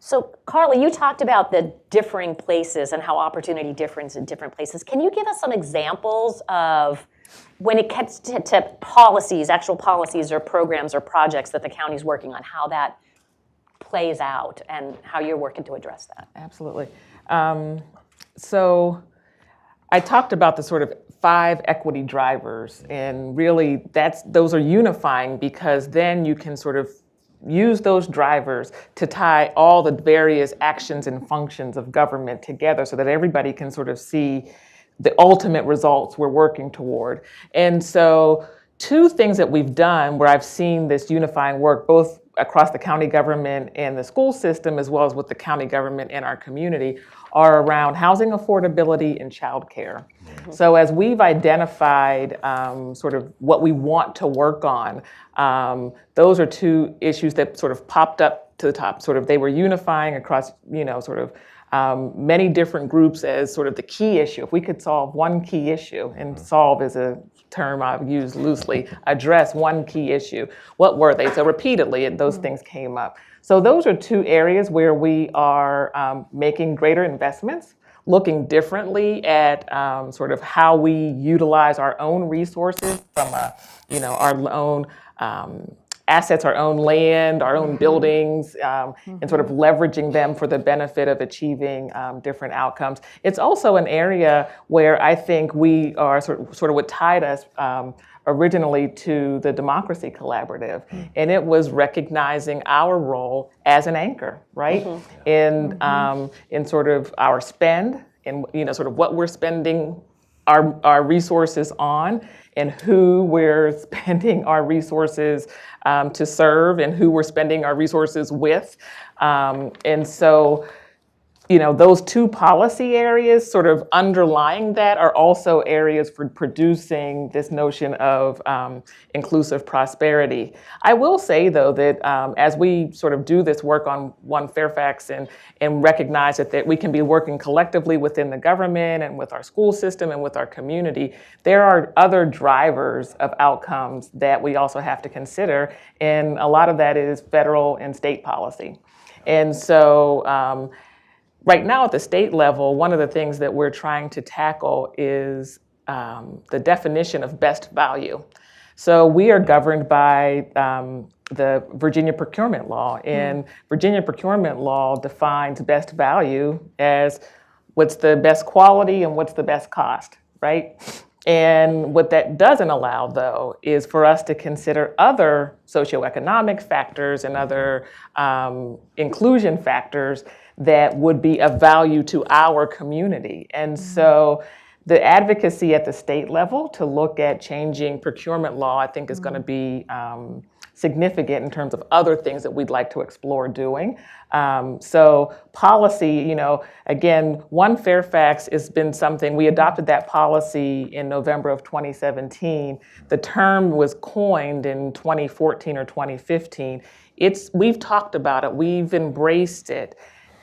E: So Carly, you talked about the differing places and how opportunity differs in different places. Can you give us some examples of when it gets to policies, actual policies or programs or projects that the county's working on, how that plays out and how you're working to address that?
G: Absolutely. So I talked about the sort of 5 equity drivers, and really those are unifying, because then you can sort of use those drivers to tie all the various actions and functions of government together so that everybody can sort of see the ultimate results we're working toward. And so 2 things that we've done where I've seen this unifying work, both across the county government and the school system, as well as with the county government and our community, are around housing affordability and childcare. So as we've identified sort of what we want to work on, those are 2 issues that sort of popped up to the top. Sort of they were unifying across, sort of many different groups as sort of the key issue. If we could solve one key issue, and solve is a term I've used loosely, address one key issue, what were they? So repeatedly, those things came up. So those are 2 areas where we are making greater investments, looking differently at sort of how we utilize our own resources from our own assets, our own land, our own buildings, and sort of leveraging them for the benefit of achieving different outcomes. It's also an area where I think we are sort of what tied us originally to the Democracy Collaborative, and it was recognizing our role as an anchor, right? In sort of our spend, and sort of what we're spending our resources on, and who we're spending our resources to serve, and who we're spending our resources with. And so, those 2 policy areas sort of underlying that are also areas for producing this notion of inclusive prosperity. I will say, though, that as we sort of do this work on One Fairfax and recognize that we can be working collectively within the government and with our school system and with our community, there are other drivers of outcomes that we also have to consider, and a lot of that is federal and state policy. And so, right now at the state level, one of the things that we're trying to tackle is the definition of best value. So we are governed by the Virginia procurement law, and Virginia procurement law defines best value as what's the best quality and what's the best cost, right? And what that doesn't allow, though, is for us to consider other socioeconomic factors and other inclusion factors that would be of value to our community. And so the advocacy at the state level to look at changing procurement law, I think, is going to be significant in terms of other things that we'd like to explore doing. So policy, again, One Fairfax has been something, we adopted that policy in November of 2017. The term was coined in 2014 or 2015. We've talked about it, we've embraced it,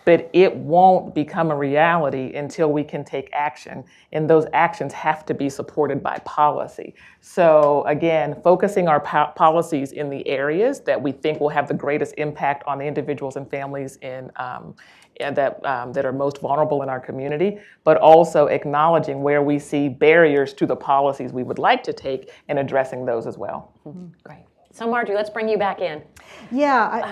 G: but it won't become a reality until we can take action. And those actions have to be supported by policy. So again, focusing our policies in the areas that we think will have the greatest impact on the individuals and families that are most vulnerable in our community, but also acknowledging where we see barriers to the policies we would like to take and addressing those as well.
E: Great. So Marjorie, let's bring you back in.
D: Yeah,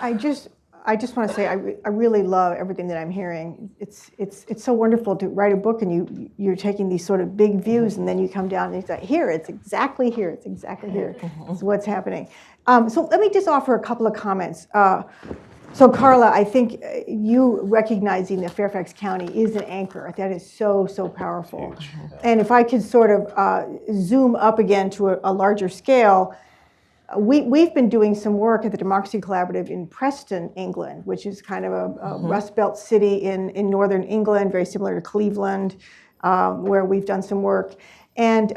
D: I just want to say I really love everything that I'm hearing. It's so wonderful to write a book and you're taking these sort of big views, and then you come down and you say, it's exactly here. It's what's happening. So let me just offer a couple of comments. So Carla, I think you recognizing that Fairfax County is an anchor, that is so powerful. Huge. And if I could sort of zoom up again to a larger scale, we've been doing some work at the Democracy Collaborative in Preston, England, which is kind of a Rust Belt city in northern England, very similar to Cleveland, where we've done some work. And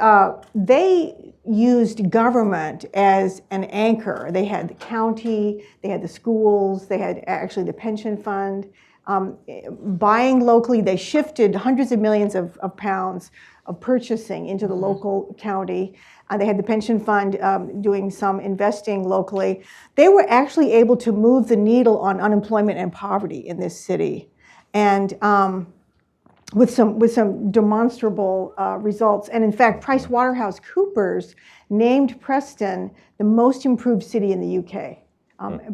D: they used government as an anchor. They had the county, they had the schools, they had actually the pension fund. Buying locally, they shifted hundreds of millions of pounds of purchasing into the local county. They had the pension fund doing some investing locally. They were actually able to move the needle on unemployment and poverty in this city, and with some demonstrable results. And in fact, PricewaterhouseCoopers named Preston the most improved city in the UK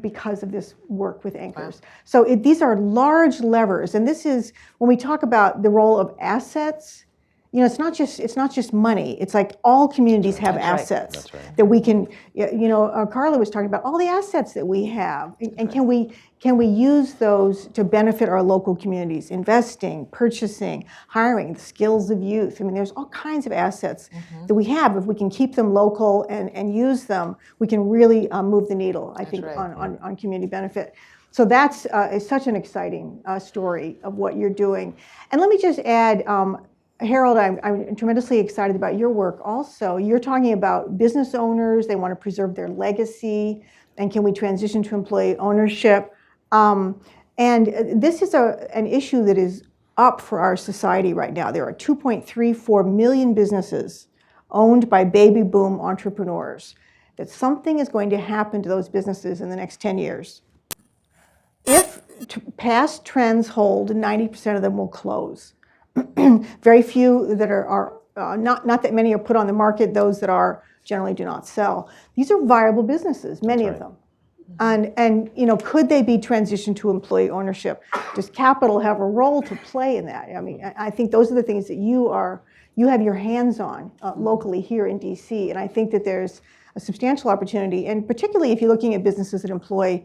D: because of this work with anchors. Wow. So these are large levers, and this is when we talk about the role of assets it's not just money. It's like all communities have assets
F: That's right.
D: that we can. Carla was talking about all the assets that we have, and can we use those to benefit our local communities? Investing, purchasing, hiring, the skills of youth. I mean, there's all kinds of assets that we have. If we can keep them local and use them, we can really move the needle. I think on community benefit. So that's is such an exciting story of what you're doing. And let me just add, Harold, I'm tremendously excited about your work also. You're talking about business owners, they want to preserve their legacy, and can we transition to employee ownership? And this is an issue that is up for our society right now. There are 2.34 million businesses owned by baby boom entrepreneurs. That something is going to happen to those businesses in the next 10 years. If past trends hold, 90% of them will close. Very few that are not that many are put on the market. Those that are generally do not sell. These are viable businesses, many of them. And could they be transitioned to employee ownership? Does capital have a role to play in that? I mean, I think those are the things that you have your hands on locally here in DC. And I think that there's a substantial opportunity, and particularly if you're looking at businesses that employ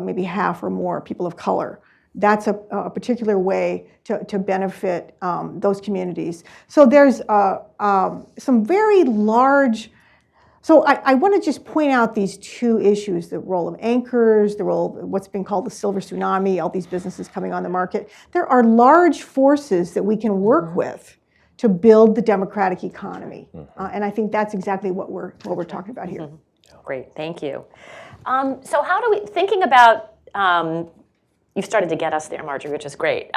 D: maybe half or more people of color. That's a particular way to benefit those communities. So there's some very large, so I want to just point out these two issues, the role of anchors, the role of what's been called the silver tsunami, all these businesses coming on the market. There are large forces that we can work with to build the democratic economy. And I think that's exactly what we're talking about here.
E: Great, thank you. So how do we, thinking about, you've started to get us there, Marjorie, which is great.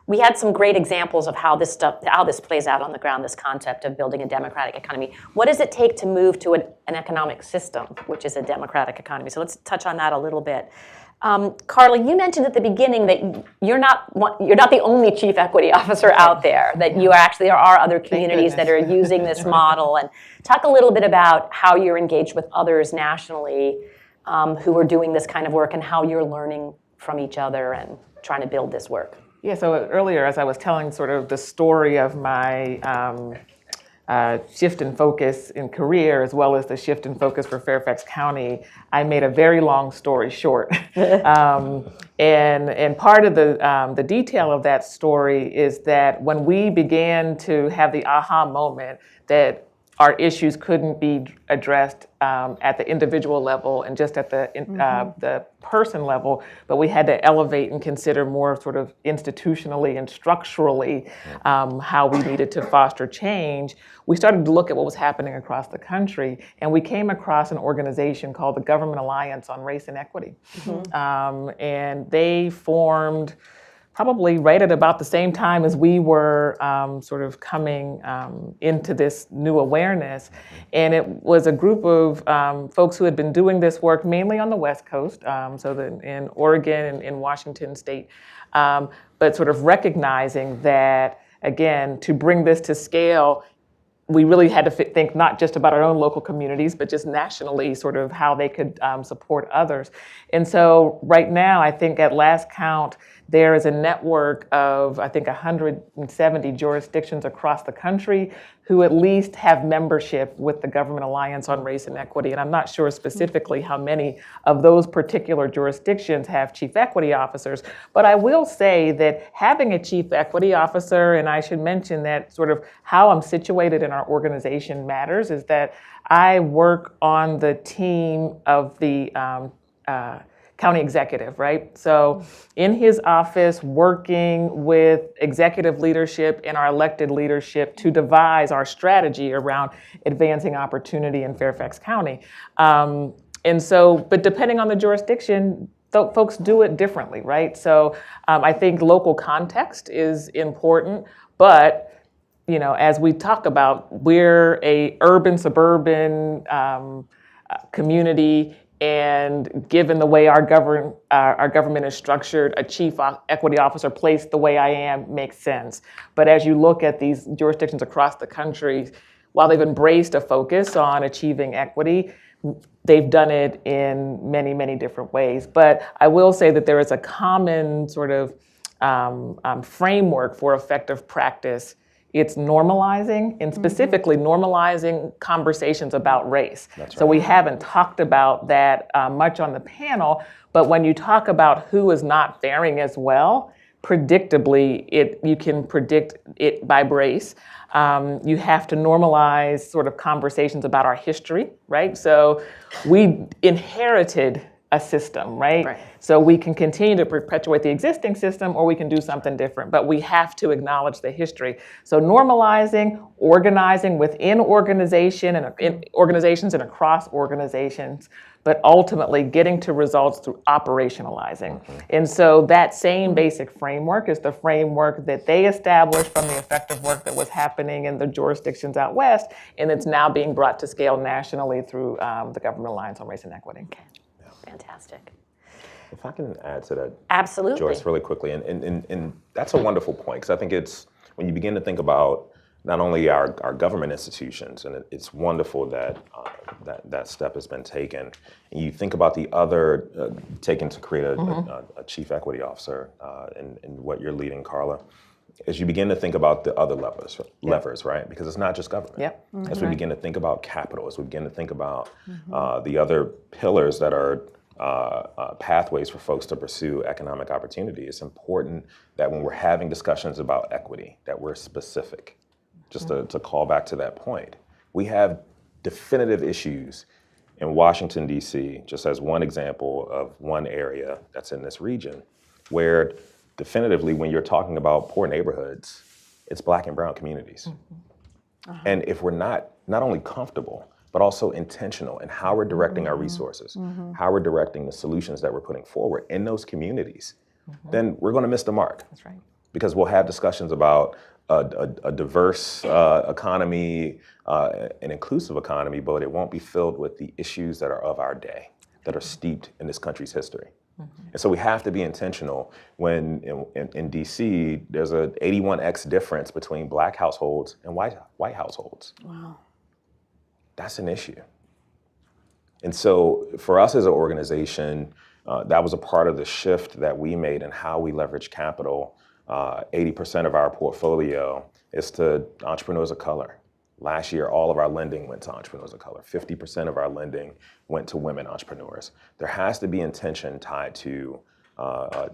E: We had some great examples of how this plays out on the ground, this concept of building a democratic economy. What does it take to move to an economic system, which is a democratic economy? So let's touch on that a little bit. Carla, you mentioned at the beginning that you're not the only chief equity officer out there, that there are other communities that are using this model. And talk a little bit about how you're engaged with others nationally who are doing this kind of work and how you're learning from each other and trying to build this work.
G: Yeah, so earlier as I was telling sort of the story of my shift in focus in career as well as the shift in focus for Fairfax County, I made a very long story short. And part of the detail of that story is that when we began to have the aha moment that our issues couldn't be addressed at the individual level and just at the person level, but we had to elevate and consider more sort of institutionally and structurally how we needed to foster change. We started to look at what was happening across the country, and we came across an organization called the Government Alliance on Race and Equity. And they formed probably right at about the same time as we were sort of coming into this new awareness. And it was a group of folks who had been doing this work mainly on the West Coast, in Oregon and in Washington State, but sort of recognizing that, again, to bring this to scale, we really had to think not just about our own local communities, but just nationally, sort of how they could support others. And so right now, I think at last count, there is a network of, I think, 170 jurisdictions across the country who at least have membership with the Government Alliance on Race and Equity. And I'm not sure specifically how many of those particular jurisdictions have chief equity officers. But I will say that having a chief equity officer, and I should mention that sort of how I'm situated in our organization matters, is that I work on the team of the county executive, right? So in his office, working with executive leadership and our elected leadership to devise our strategy around advancing opportunity in Fairfax County. And so, but depending on the jurisdiction, folks do it differently, right? So I think local context is important, but as we talk about, we're a urban, suburban community. And given the way our government is structured, a chief equity officer placed the way I am makes sense. But as you look at these jurisdictions across the country, while they've embraced a focus on achieving equity, they've done it in many, many different ways. But I will say that there is a common sort of framework for effective practice it's normalizing, and specifically normalizing conversations about race. So we haven't talked about that much on the panel, but when you talk about who is not faring as well, predictably, you can predict it by race. You have to normalize sort of conversations about our history, right? So we inherited a system, right? So we can continue to perpetuate the existing system, or we can do something different, but we have to acknowledge the history. So normalizing, organizing within organization and in organizations and across organizations, but ultimately getting to results through operationalizing. And so that same basic framework is the framework that they established from the effective work that was happening in the jurisdictions out west, and it's now being brought to scale nationally through the Government Alliance on Race and Equity.
E: Okay. Fantastic.
F: If I can add to that,
E: Absolutely.
F: Joyce, really quickly, and that's a wonderful point, because I think it's, when you begin to think about not only our government institutions, and it's wonderful that that step has been taken, and you think about the other, taken to create a chief equity officer, and what you're leading, Carla, as you begin to think about the other levers, right? Because it's not just government. As we begin to think about capital, as we begin to think about the other pillars that are pathways for folks to pursue economic opportunity, it's important that when we're having discussions about equity, that we're specific. Just to call back to that point, we have definitive issues in Washington, D.C., just as one example of one area that's in this region, where definitively, when you're talking about poor neighborhoods, it's Black and brown communities. And if we're not only comfortable, but also intentional in how we're directing our resources, how we're directing the solutions that we're putting forward in those communities, then we're going to miss the mark.
G: That's right.
F: Because we'll have discussions about a diverse economy, an inclusive economy, but it won't be filled with the issues that are of our day, that are steeped in this country's history. And so we have to be intentional when in DC, there's a 81x difference between Black households and white households.
D: Wow.
F: That's an issue. And so for us as an organization, that was a part of the shift that we made in how we leverage capital. 80% of our portfolio is to entrepreneurs of color. Last year, all of our lending went to entrepreneurs of color. 50% of our lending went to women entrepreneurs. There has to be intention tied to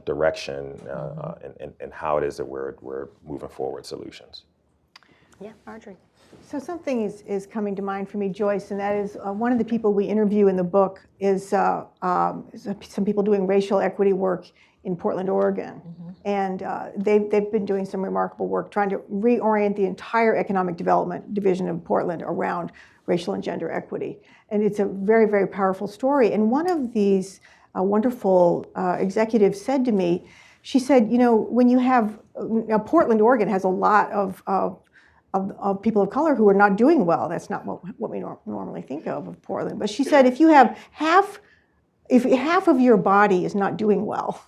F: direction and how it is that we're moving forward solutions.
E: Yeah, Marjorie.
D: So something is coming to mind for me, Joyce, and that is one of the people we interview in the book is some people doing racial equity work in Portland, Oregon. And they've been doing some remarkable work trying to reorient the entire economic development division of Portland around racial and gender equity. And it's a very, very powerful story. And one of these wonderful executives said to me, she said, you know, when you have, now Portland, Oregon has a lot of people of color who are not doing well. That's not what we normally think of Portland. But she said, if you have half of your body is not doing well,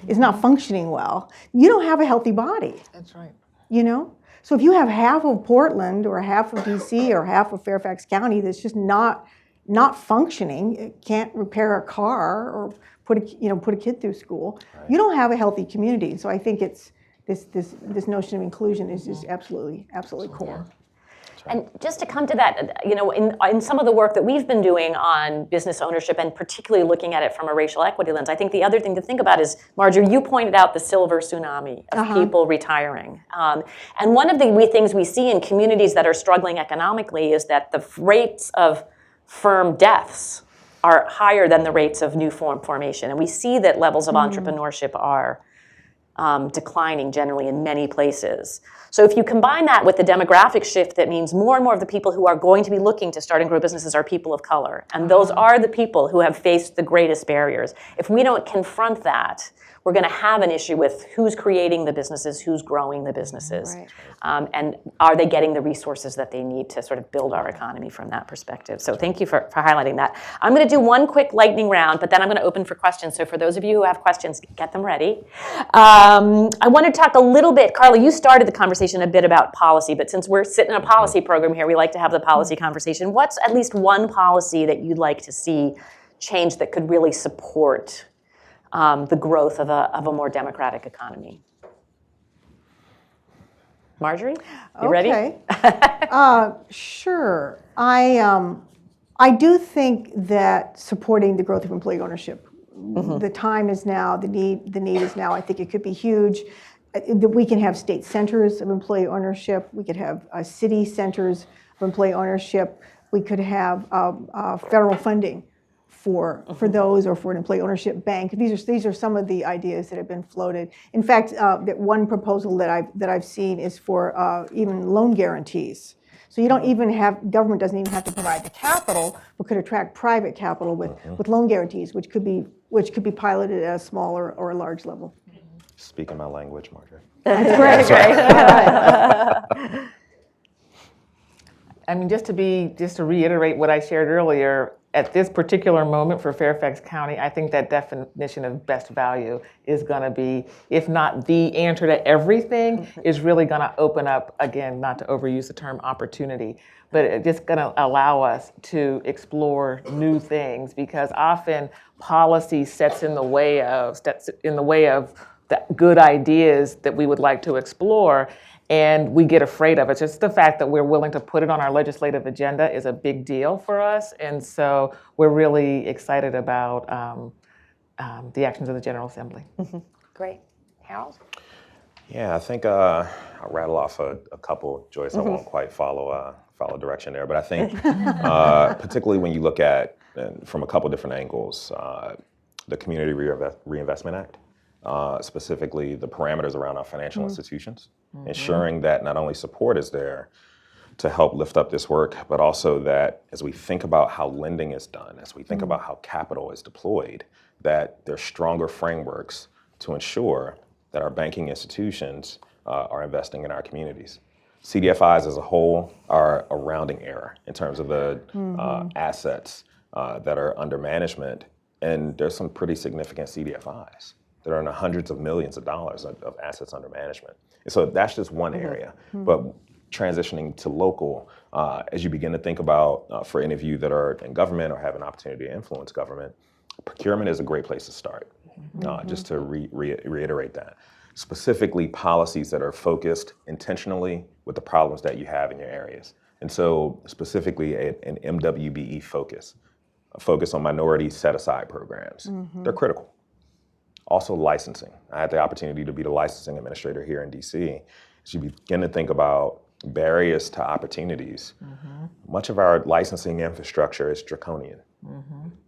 D: is not functioning well, you don't have a healthy body.
G: That's right.
D: You know? So if you have half of Portland or half of DC or half of Fairfax County that's just not functioning, it can't repair a car or put a kid through school, you don't have a healthy community. So I think it's this notion of inclusion is just absolutely core.
E: And just to come to that, you know, in some of the work that we've been doing on business ownership and particularly looking at it from a racial equity lens, I think the other thing to think about is, Marjorie, you pointed out the silver tsunami of people retiring. And one of the things we see in communities that are struggling economically is that the rates of firm deaths are higher than the rates of new formation. And we see that levels of entrepreneurship are declining generally in many places. So if you combine that with the demographic shift, that means more and more of the people who are going to be looking to start and grow businesses are people of color. And those are the people who have faced the greatest barriers. If we don't confront that, we're going to have an issue with who's creating the businesses, who's growing the businesses, and are they getting the resources that they need to sort of build our economy from that perspective. So thank you for highlighting that. I'm going to do one quick lightning round, but then I'm going to open for questions. So for those of you who have questions, get them ready. I want to talk a little bit, Carla, you started the conversation a bit about policy, but since we're sitting in a policy program here, we like to have the policy conversation. What's at least one policy that you'd like to see change that could really support the growth of a more democratic economy? Marjorie, you ready?
D: Okay. Sure. I do think that supporting the growth of employee ownership, the time is now, the need is now. I think it could be huge. That we can have state centers of employee ownership. We could have city centers of employee ownership. We could have federal funding for those, or for an employee ownership bank. These are some of the ideas that have been floated. In fact, that one proposal that I've seen is for even loan guarantees. So you don't even have, government doesn't even have to provide the capital, but could attract private capital with loan guarantees, which could be piloted at a small or a large level.
F: Speaking my language, Marjorie.
E: That's great.
G: I mean, just to reiterate what I shared earlier, at this particular moment for Fairfax County, I think that definition of best value is going to be, if not the answer to everything, is really going to open up, again, not to overuse the term opportunity, but it's just going to allow us to explore new things, because often policy sets in the way of the good ideas that we would like to explore, and we get afraid of it. Just the fact that we're willing to put it on our legislative agenda is a big deal for us, and so we're really excited about the actions of the General Assembly.
E: Great. Harold?
F: Yeah, I think I'll rattle off a couple, Joyce. I won't quite follow direction there, but I think particularly when you look at, from a couple different angles, the Community Reinvestment Act, specifically the parameters around our financial institutions, ensuring that not only support is there to help lift up this work, but also that as we think about how lending is done, as we think about how capital is deployed, that there's stronger frameworks to ensure that our banking institutions are investing in our communities. CDFIs as a whole are a rounding error in terms of the assets that are under management, and there's some pretty significant CDFIs that are in the hundreds of millions of dollars of assets under management. And so that's just one area. But transitioning to local, as you begin to think about, for any of you that are in government or have an opportunity to influence government, procurement is a great place to start, just to reiterate that. Specifically policies that are focused intentionally with the problems that you have in your areas. And so specifically an MWBE focus, a focus on minority set-aside programs. They're critical. Also licensing. I had the opportunity to be the licensing administrator here in DC. As you begin to think about barriers to opportunities, much of our licensing infrastructure is draconian.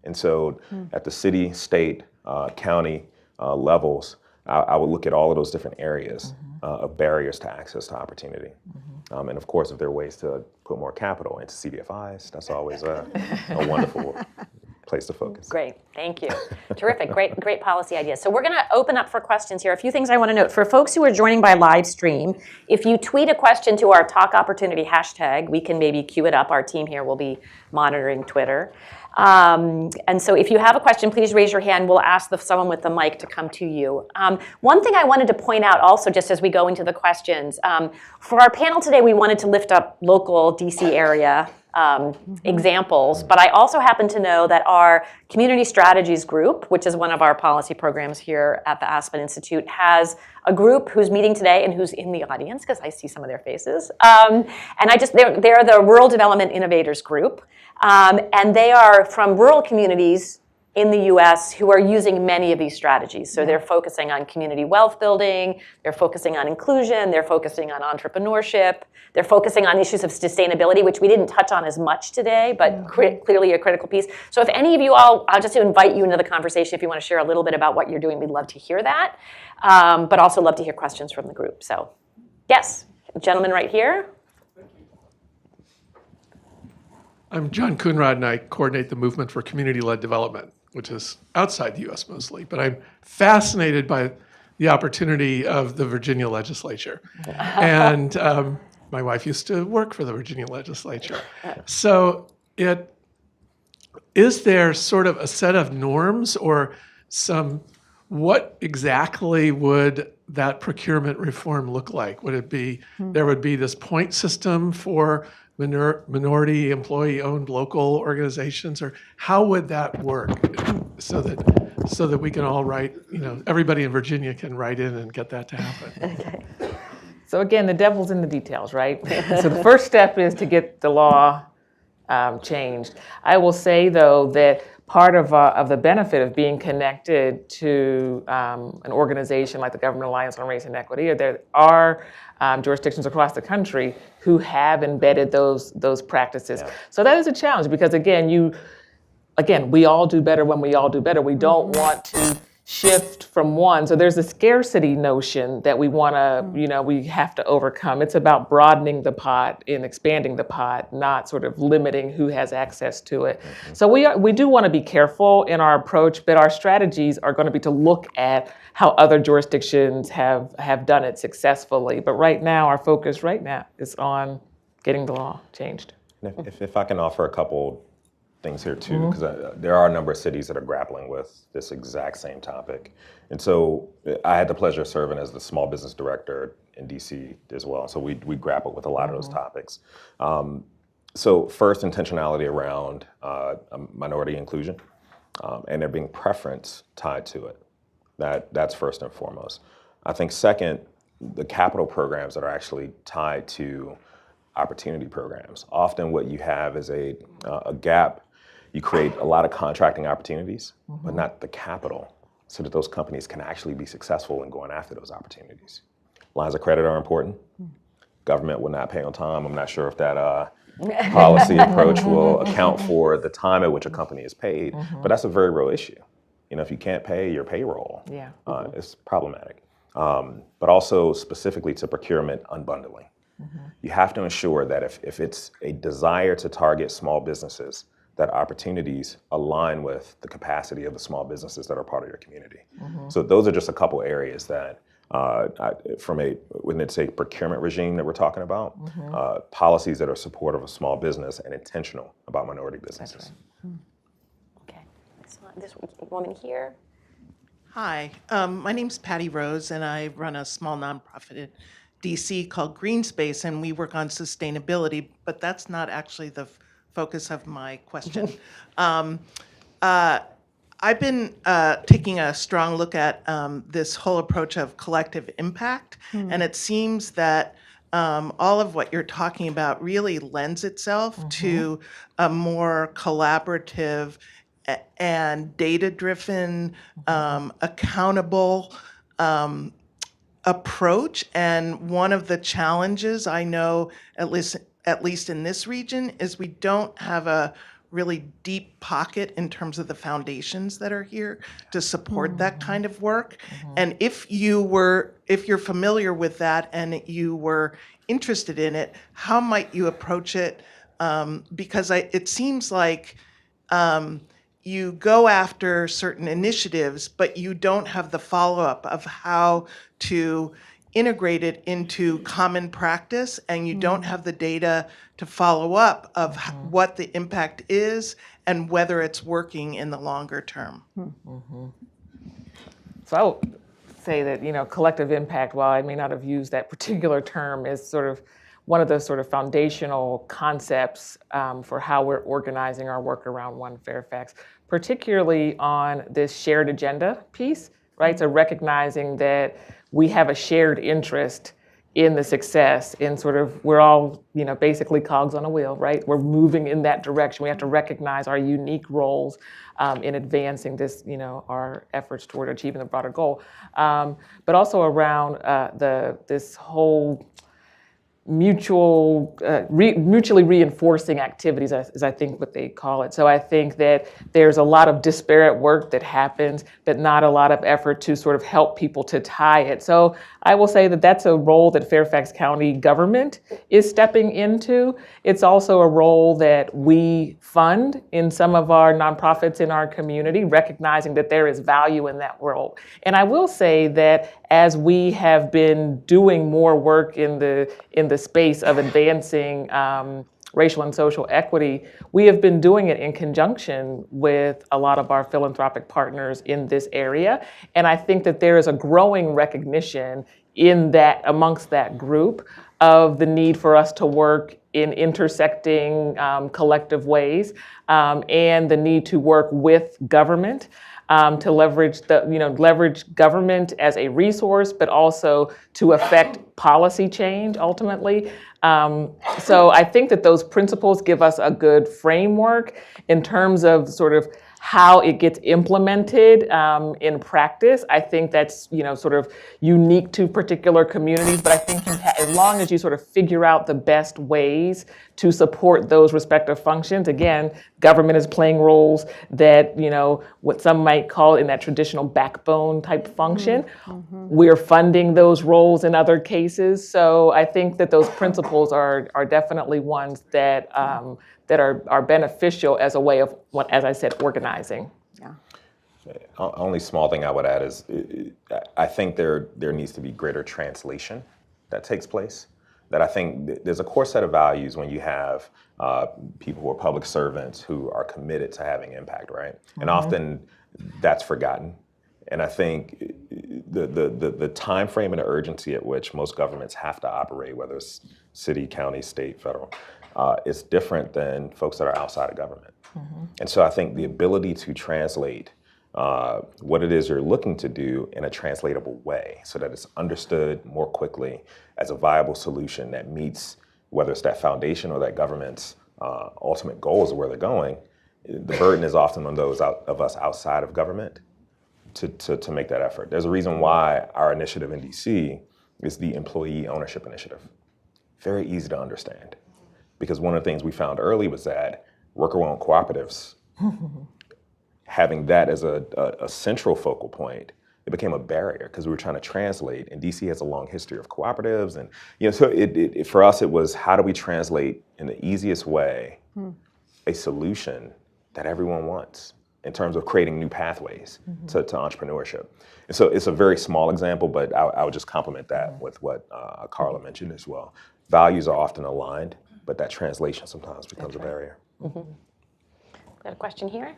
F: And so at the city, state, county levels, I would look at all of those different areas of barriers to access to opportunity. And of course, if there are ways to put more capital into CDFIs, that's always a wonderful place to focus.
E: Great, thank you. Terrific, great policy ideas. So we're going to open up for questions here. A few things I want to note. For folks who are joining by live stream, if you tweet a question to our Talk Opportunity hashtag, we can maybe queue it up. Our team here will be monitoring Twitter. And so if you have a question, please raise your hand. We'll ask someone with the mic to come to you. One thing I wanted to point out also, just as we go into the questions, for our panel today, we wanted to lift up local DC area examples, but I also happen to know that our Community Strategies group, which is one of our policy programs here at the Aspen Institute, has a group who's meeting today and who's in the audience, because I see some of their faces. And they're the Rural Development Innovators group, and they are from rural communities in the US who are using many of these strategies. So they're focusing on community wealth building, they're focusing on inclusion, they're focusing on entrepreneurship, they're focusing on issues of sustainability, which we didn't touch on as much today, but clearly a critical piece. So if any of you all, I'll just invite you into the conversation if you want to share a little bit about what you're doing, we'd love to hear that, but also love to hear questions from the group. So yes, gentleman right here.
H: I'm John Coonrod, and I coordinate the movement for community-led development, which is outside the U.S. mostly. But I'm fascinated by the opportunity of the Virginia legislature. And my wife used to work for the Virginia legislature. So is there sort of a set of norms or what exactly would that procurement reform look like? Would it be, there would be this point system for minority employee-owned local organizations, or how would that work so that we can all write, everybody in Virginia can write in and get that to happen?
E: Okay.
G: So again, the devil's in the details, right? So the first step is to get the law changed. I will say, though, that part of the benefit of being connected to an organization like the Government Alliance on Race and Equity, there are jurisdictions across the country who have embedded those practices. Yeah. So that is a challenge because, again, we all do better when we all do better. We don't want to shift from one. So there's a scarcity notion that we want to, we have to overcome. It's about broadening the pot and expanding the pot, not sort of limiting who has access to it. Mm-hmm. So we do want to be careful in our approach, but our strategies are going to be to look at how other jurisdictions have done it successfully. But right now, our focus is on getting the law changed.
F: If I can offer a couple things here too, because there are a number of cities that are grappling with this exact same topic. And so I had the pleasure of serving as the small business director in DC as well. So we grappled with a lot of those topics. So first, intentionality around minority inclusion and there being preference tied to it. That's first and foremost. I think second, the capital programs that are actually tied to opportunity programs. Often what you have is a gap. You create a lot of contracting opportunities, but not the capital so that those companies can actually be successful in going after those opportunities. Lines of credit are important. Government will not pay on time. I'm not sure if that policy approach will account for the time at which a company is paid, but that's a very real issue. If you can't pay your payroll, it's problematic. But also specifically to procurement unbundling. You have to ensure that if it's a desire to target small businesses, that opportunities align with the capacity of the small businesses that are part of your community. So those are just a couple areas that, when it's a procurement regime that we're talking about, policies that are supportive of small business and intentional about minority businesses.
E: Okay, this woman here.
I: Hi, my name's Patty Rose, and I run a small nonprofit in DC called Green Space, and we work on sustainability, but that's not actually the focus of my question. I've been taking a strong look at this whole approach of collective impact, and it seems that all of what you're talking about really lends itself to a more collaborative and data-driven, accountable approach. And one of the challenges I know, at least in this region, is we don't have a really deep pocket in terms of the foundations that are here to support that kind of work. And if you're familiar with that and you were interested in it, how might you approach it? Because it seems like you go after certain initiatives, but you don't have the follow-up of how to integrate it into common practice, and you don't have the data to follow up of what the impact is and whether it's working in the longer term.
G: So I would say that, collective impact, while I may not have used that particular term, is sort of one of the sort of foundational concepts for how we're organizing our work around One Fairfax, particularly on this shared agenda piece, right? So recognizing that we have a shared interest in the success, in sort of, we're all, basically cogs on a wheel, right? We're moving in that direction. We have to recognize our unique roles in advancing this, our efforts toward achieving the broader goal. But also around this whole mutually reinforcing activities, as I think what they call it. So I think that there's a lot of disparate work that happens, but not a lot of effort to sort of help people to tie it. So I will say that that's a role that Fairfax County government is stepping into. It's also a role that we fund in some of our nonprofits in our community, recognizing that there is value in that role. And I will say that as we have been doing more work in the space of advancing racial and social equity, we have been doing it in conjunction with a lot of our philanthropic partners in this area. And I think that there is a growing recognition amongst that group of the need for us to work in intersecting collective ways and the need to work with government to leverage leverage government as a resource, but also to affect policy change ultimately. So I think that those principles give us a good framework in terms of sort of how it gets implemented in practice. I think that's sort of unique to particular communities, but I think as long as you sort of figure out the best ways to support those respective functions, again, government is playing roles that what some might call in that traditional backbone type function. We're funding those roles in other cases, so I think that those principles are definitely ones that that are beneficial as a way of, as I said, organizing.
D: Yeah.
F: Only small thing I would add is I think there needs to be greater translation that takes place. That I think there's a core set of values when you have people who are public servants who are committed to having impact, right? And often that's forgotten. And I think the time frame and the urgency at which most governments have to operate, whether it's city, county, state, federal, is different than folks that are outside of government. And so I think the ability to translate what it is you're looking to do in a translatable way so that it's understood more quickly as a viable solution that meets whether it's that foundation or that government's ultimate goals of where they're going, the burden is often on those of us outside of government to make that effort. There's a reason why our initiative in DC is the Employee Ownership Initiative. Very easy to understand. Because one of the things we found early was that worker-owned cooperatives, having that as a central focal point, it became a barrier because we were trying to translate, and DC has a long history of cooperatives, and so for us it was how do we translate in the easiest way a solution that everyone wants in terms of creating new pathways to entrepreneurship. And so it's a very small example, but I would just complement that with what Carla mentioned as well. Values are often aligned, but that translation sometimes becomes a barrier.
E: Got a question here?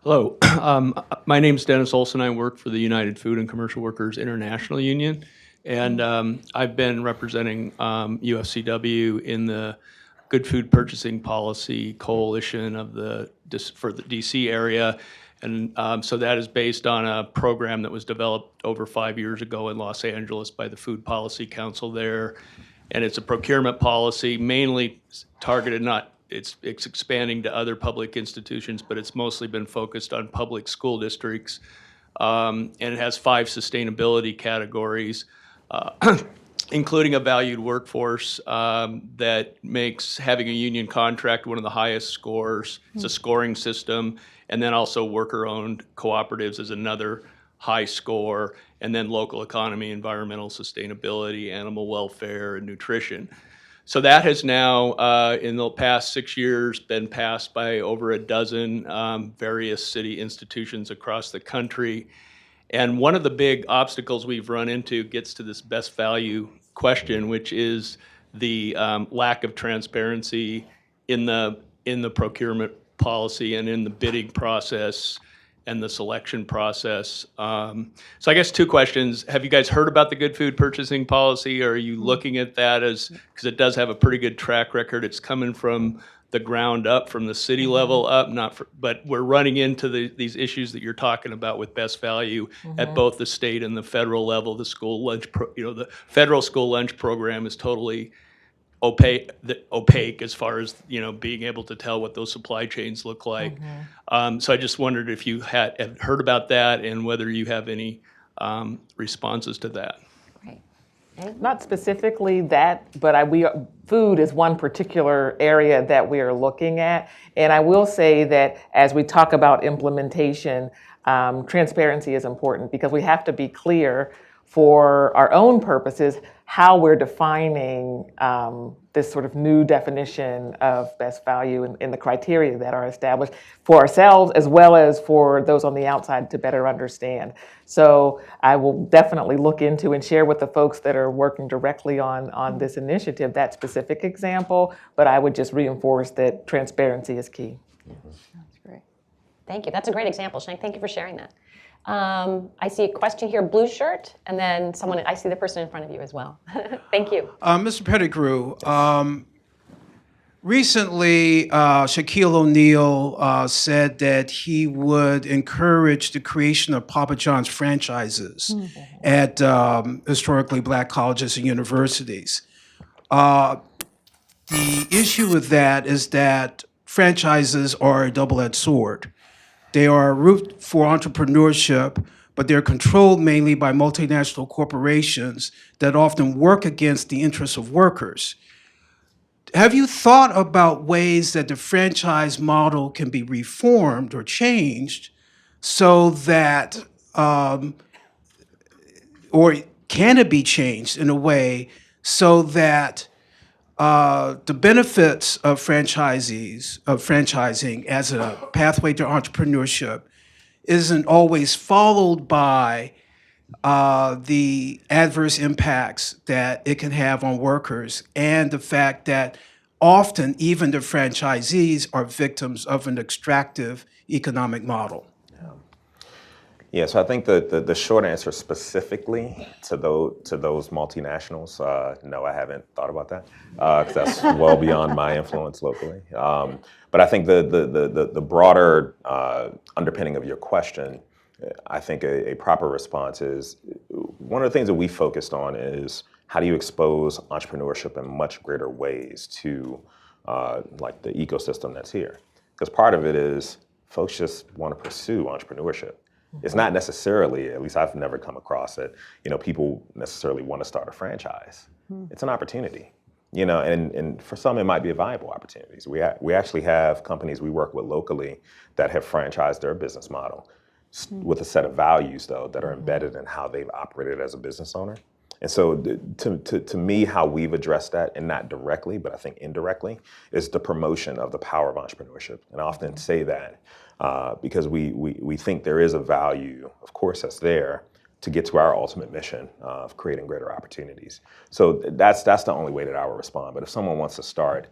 J: Hello, my name's Dennis Olson. I work for the United Food and Commercial Workers International Union, and I've been representing UFCW in the Good Food Purchasing Policy Coalition for the DC area. And so that is based on a program that was developed over 5 years ago in Los Angeles by the Food Policy Council there. And it's a procurement policy mainly targeted, it's expanding to other public institutions, but it's mostly been focused on public school districts. And it has 5 sustainability categories, including a valued workforce that makes having a union contract one of the highest scores. It's a scoring system. And then also worker-owned cooperatives is another high score. And then local economy, environmental sustainability, animal welfare, and nutrition. So that has now, in the past 6 years, been passed by over a dozen various city institutions across the country. And one of the big obstacles we've run into gets to this best value question, which is the lack of transparency in the procurement policy and in the bidding process and the selection process. So I guess 2 questions. Have you guys heard about the Good Food Purchasing Policy? Or are you looking at that because it does have a pretty good track record. It's coming from the ground up, from the city level up, but we're running into these issues that you're talking about with best value at both the state and the federal level. The school lunch, the federal school lunch program is totally opaque as far as being able to tell what those supply chains look like. So I just wondered if you had heard about that and whether you have any responses to that.
G: Not specifically that, but food is one particular area that we are looking at. And I will say that as we talk about implementation, transparency is important because we have to be clear for our own purposes how we're defining this sort of new definition of best value and the criteria that are established for ourselves as well as for those on the outside to better understand. So I will definitely look into and share with the folks that are working directly on this initiative that specific example, but I would just reinforce that transparency is key.
E: That's great. Thank you. That's a great example, Shank. Thank you for sharing that. I see a question here, blue shirt, and then I see the person in front of you as well. Thank you.
K: Mr. Pettigrew, recently, Shaquille O'Neal said that he would encourage the creation of Papa John's franchises at historically black colleges and universities. The issue with that is that franchises are a double-edged sword. They are a route for entrepreneurship, but they're controlled mainly by multinational corporations that often work against the interests of workers. Have you thought about ways that the franchise model can be reformed or changed so that, or can it be changed in a way so that the benefits of franchising as a pathway to entrepreneurship isn't always followed by the adverse impacts that it can have on workers, and the fact that often even the franchisees are victims of an extractive economic model?
F: Yeah, so I think the short answer specifically to those multinationals, no, I haven't thought about that because that's well beyond my influence locally. But I think the broader underpinning of your question, I think a proper response is one of the things that we focused on is how do you expose entrepreneurship in much greater ways to like the ecosystem that's here? Because part of it is folks just want to pursue entrepreneurship. It's not necessarily, at least I've never come across it, people necessarily want to start a franchise. It's an opportunity, and for some it might be a viable opportunity. So we actually have companies we work with locally that have franchised their business model with a set of values, though, that are embedded in how they've operated as a business owner. And so to me, how we've addressed that, and not directly, but I think indirectly, is the promotion of the power of entrepreneurship. And I often say that because we think there is a value, of course, that's there to get to our ultimate mission of creating greater opportunities. So that's the only way that I would respond. But if someone wants to start,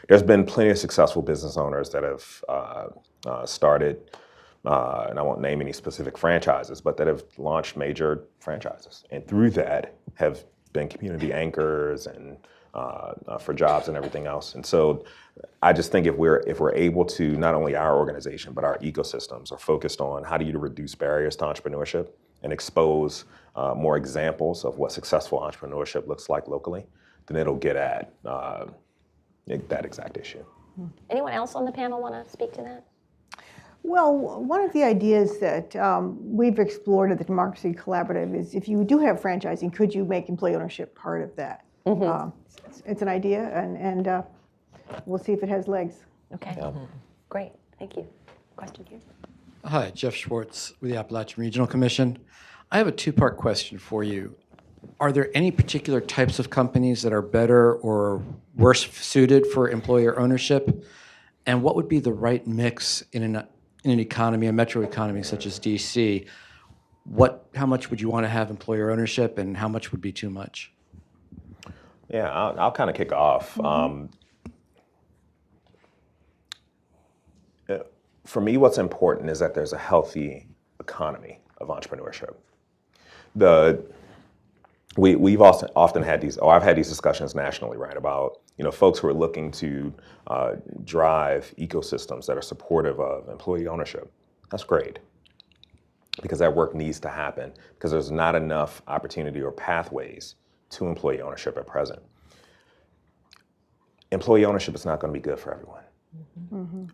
F: there's been plenty of successful business owners that have started, and I won't name any specific franchises, but that have launched major franchises. And through that have been community anchors and for jobs and everything else. And so I just think if we're able to, not only our organization, but our ecosystems are focused on how do you reduce barriers to entrepreneurship and expose more examples of what successful entrepreneurship looks like locally, then it'll get at that exact issue.
E: Anyone else on the panel want to speak to that?
D: Well, one of the ideas that we've explored at the Democracy Collaborative is if you do have franchising, could you make employee ownership part of that? It's an idea, and we'll see if it has legs.
E: Okay, great, thank you. Question here?
L: Hi, Jeff Schwartz with the Appalachian Regional Commission. I have a two-part question for you. Are there any particular types of companies that are better or worse suited for employer ownership? And what would be the right mix in an economy, a metro economy such as DC? How much would you want to have employer ownership, and how much would be too much?
F: Yeah, I'll kind of kick off. For me, what's important is that there's a healthy economy of entrepreneurship. We've often had these, or I've had these discussions nationally, right, about folks who are looking to drive ecosystems that are supportive of employee ownership. That's great, because that work needs to happen, because there's not enough opportunity or pathways to employee ownership at present. Employee ownership is not going to be good for everyone.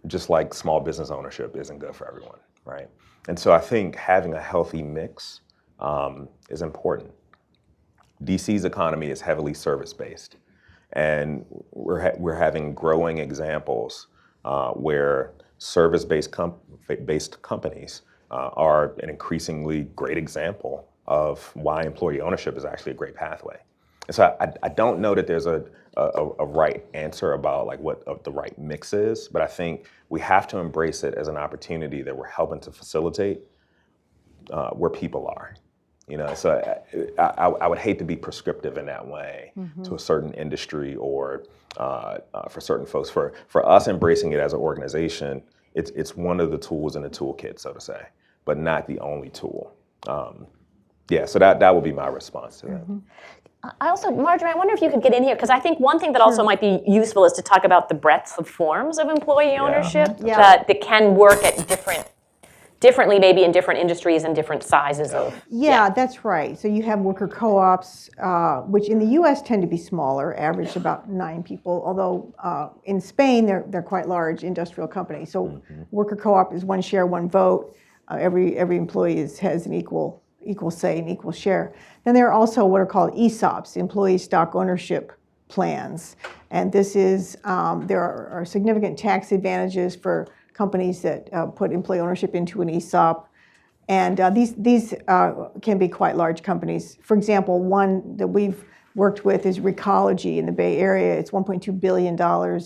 F: Just like small business ownership isn't good for everyone, right? And so I think having a healthy mix is important. DC's economy is heavily service-based, and we're having growing examples where service-based companies are an increasingly great example of why employee ownership is actually a great pathway. And so I don't know that there's a right answer about like what the right mix is, but I think we have to embrace it as an opportunity that we're helping to facilitate where people are. So I would hate to be prescriptive in that way to a certain industry or for certain folks. For us, embracing it as an organization, it's one of the tools in the toolkit, so to say, but not the only tool. Yeah, so that would be my response to that.
E: I also, Marjorie, I wonder if you could get in here, because I think one thing that also might be useful is to talk about the breadth of forms of employee ownership that can work at differently maybe in different industries and different sizes of.
D: Yeah, that's right. So you have worker co-ops, which in the U.S. tend to be smaller, average about 9 people, although in Spain they're quite large industrial companies. So worker co-op is 1 share, 1 vote. Every employee has an equal say and equal share. Then there are also what are called ESOPs, employee stock ownership plans. And this is, there are significant tax advantages for companies that put employee ownership into an ESOP. And these can be quite large companies. For example, one that we've worked with is Recology in the Bay Area. It's $1.2 billion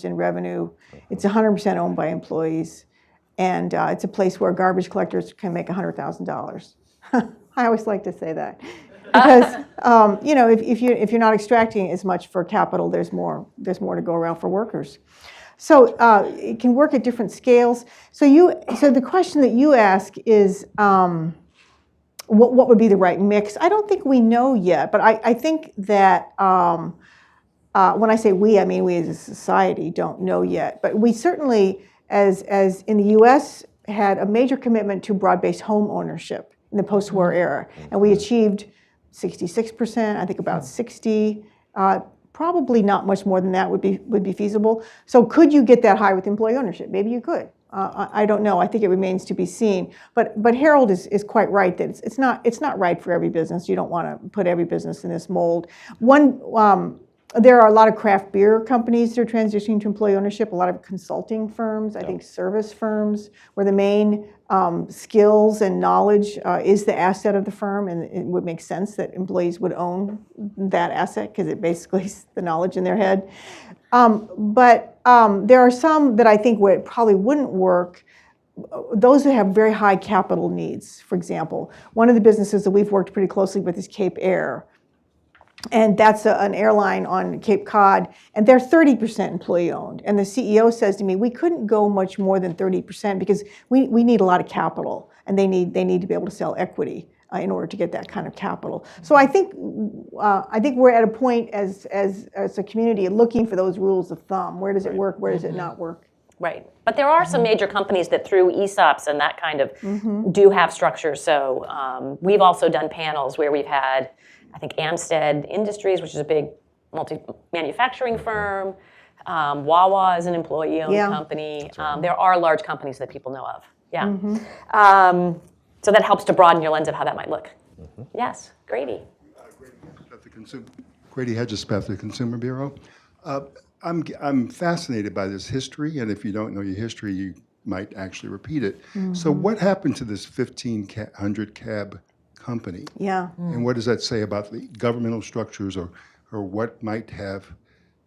D: in revenue. It's 100% owned by employees. And it's a place where garbage collectors can make $100,000. I always like to say that. Because if you're not extracting as much for capital, there's more to go around for workers. So it can work at different scales. So the question that you ask is, what would be the right mix? I don't think we know yet, but I think that when I say we, I mean we as a society don't know yet. But we certainly, as in the U.S., had a major commitment to broad-based home ownership in the post-war era, and we achieved 66%. I think about 60. Probably not much more than that would be feasible. So could you get that high with employee ownership? Maybe you could. I don't know. I think it remains to be seen. But Harold is quite right that it's not right for every business. You don't want to put every business in this mold. There are a lot of craft beer companies that are transitioning to employee ownership. A lot of consulting firms. I think service firms, where the main skills and knowledge is the asset of the firm, and it would make sense that employees would own that asset because it basically is the knowledge in their head. But there are some that I think probably wouldn't work. Those who have very high capital needs, for example. One of the businesses that we've worked pretty closely with is Cape Air. And that's an airline on Cape Cod, and they're 30% employee owned. And the CEO says to me, we couldn't go much more than 30% because we need a lot of capital, and they need to be able to sell equity in order to get that kind of capital. So I think we're at a point as a community looking for those rules of thumb. Where does it work? Where does it not work?
E: Right. But there are some major companies that through ESOPs and that kind of do have structures. So we've also done panels where we've had, I think, Amstead Industries, which is a big manufacturing firm. Wawa is an employee-owned company. Right. There are large companies that people know of. Yeah. So that helps to broaden your lens of how that might look. Yes, Grady.
M: Grady Hedgespath, the Consumer Bureau. I'm fascinated by this history, and if you don't know your history, you might actually repeat it. So what happened to this 1,500 cab company?
D: Yeah.
M: And what does that say about the governmental structures or what might have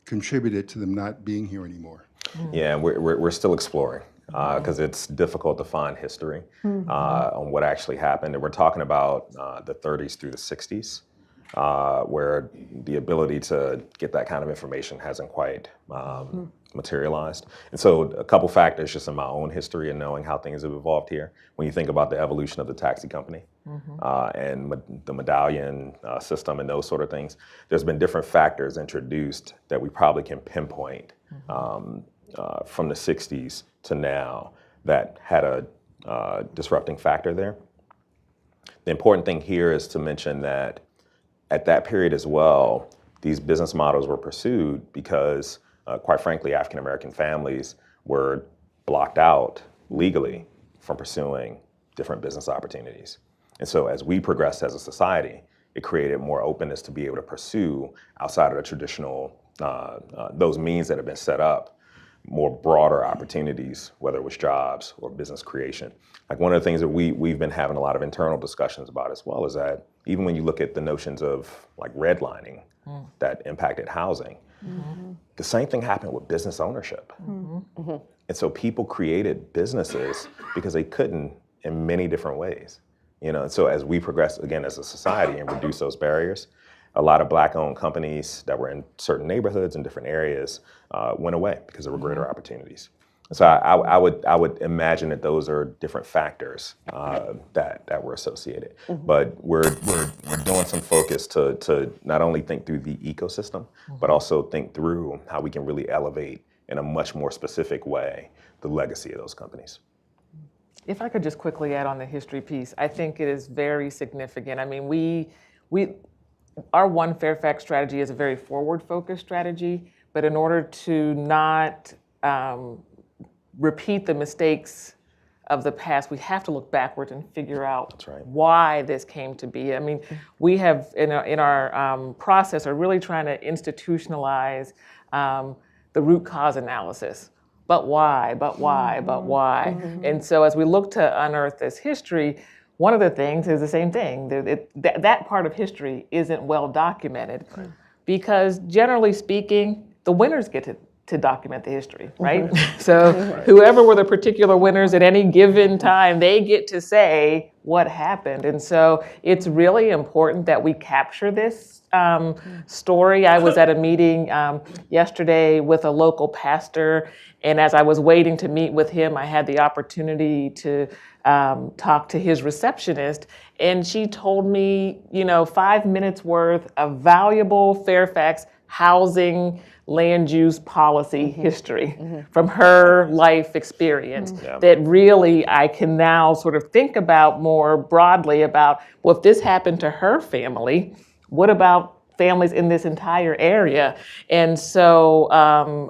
M: contributed to them not being here anymore?
F: Yeah, we're still exploring because it's difficult to find history on what actually happened. And we're talking about the 30s through the 60s, where the ability to get that kind of information hasn't quite materialized. And so a couple factors just in my own history and knowing how things have evolved here. When you think about the evolution of the taxi company and the medallion system and those sort of things, there's been different factors introduced that we probably can pinpoint from the 60s to now that had a disrupting factor there. The important thing here is to mention that at that period as well, these business models were pursued because, quite frankly, African-American families were blocked out legally from pursuing different business opportunities. And so as we progressed as a society, it created more openness to be able to pursue outside of the traditional, those means that have been set up, more broader opportunities, whether it was jobs or business creation. Like one of the things that we've been having a lot of internal discussions about as well is that even when you look at the notions of like redlining that impacted housing, the same thing happened with business ownership. And so people created businesses because they couldn't in many different ways. You know, and so as we progress again as a society and reduce those barriers, a lot of Black-owned companies that were in certain neighborhoods and different areas went away because there were greater opportunities. So I would imagine that those are different factors that were associated. But we're doing some focus to not only think through the ecosystem, but also think through how we can really elevate in a much more specific way the legacy of those companies.
G: If I could just quickly add on the history piece, I think it is very significant. I mean, our One Fairfax strategy is a very forward-focused strategy, but in order to not repeat the mistakes of the past, we have to look backwards and figure out why this came to be. I mean, we have in our process are really trying to institutionalize the root cause analysis. But why? But why? But why? And so as we look to unearth this history, one of the things is the same thing. That part of history isn't well documented because generally speaking, the winners get to document the history, right? So whoever were the particular winners at any given time, they get to say what happened. And so it's really important that we capture this story. I was at a meeting yesterday with a local pastor, and as I was waiting to meet with him, I had the opportunity to talk to his receptionist, and she told me, 5 minutes worth of valuable Fairfax housing land use policy history from her life experience that really I can now sort of think about more broadly about, well, if this happened to her family, what about families in this entire area? And so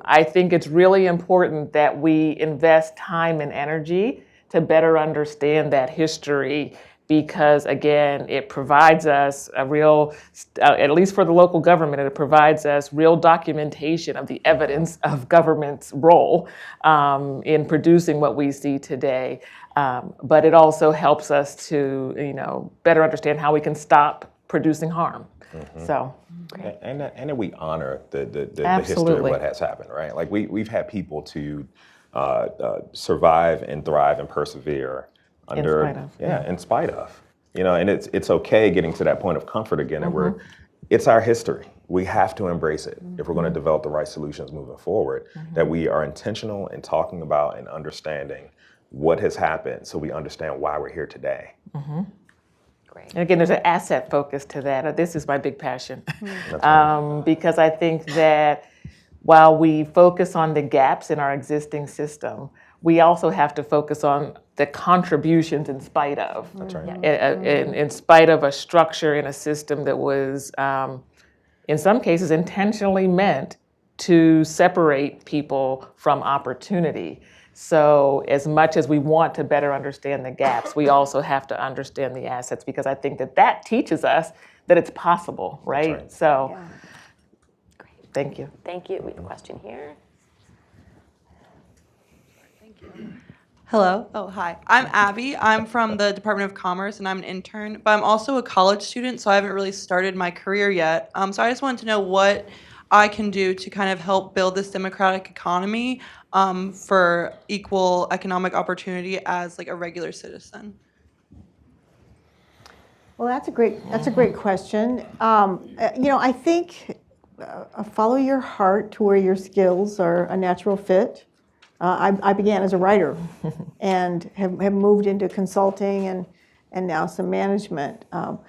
G: I think it's really important that we invest time and energy to better understand that history because, again, it provides us a real, at least for the local government, it provides us real documentation of the evidence of government's role in producing what we see today. But it also helps us to, better understand how we can stop producing harm. So,
F: and that we honor the history
G: Absolutely.
F: of what has happened, right? Like we've had people to survive and thrive and persevere under, in spite of, and it's okay getting to that point of comfort again. And it's our history. We have to embrace it if we're going to develop the right solutions moving forward. That we are intentional in talking about and understanding what has happened, so we understand why we're here today.
E: Great.
G: And again, there's an asset focus to that. This is my big passion. Because I think that while we focus on the gaps in our existing system, we also have to focus on the contributions in spite of.
F: That's right.
G: In spite of a structure in a system that was, in some cases, intentionally meant to separate people from opportunity. So as much as we want to better understand the gaps, we also have to understand the assets because I think that teaches us that it's possible, right?
F: Right.
G: So, Thank you.
E: Thank you. We have a question here.
N: Hello. Oh, hi. I'm Abby. I'm from the Department of Commerce, and I'm an intern, but I'm also a college student, so I haven't really started my career yet. So I just wanted to know what I can do to kind of help build this democratic economy for equal economic opportunity as like a regular citizen.
D: Well, that's a great question. I think follow your heart to where your skills are a natural fit. I began as a writer and have moved into consulting and now some management. So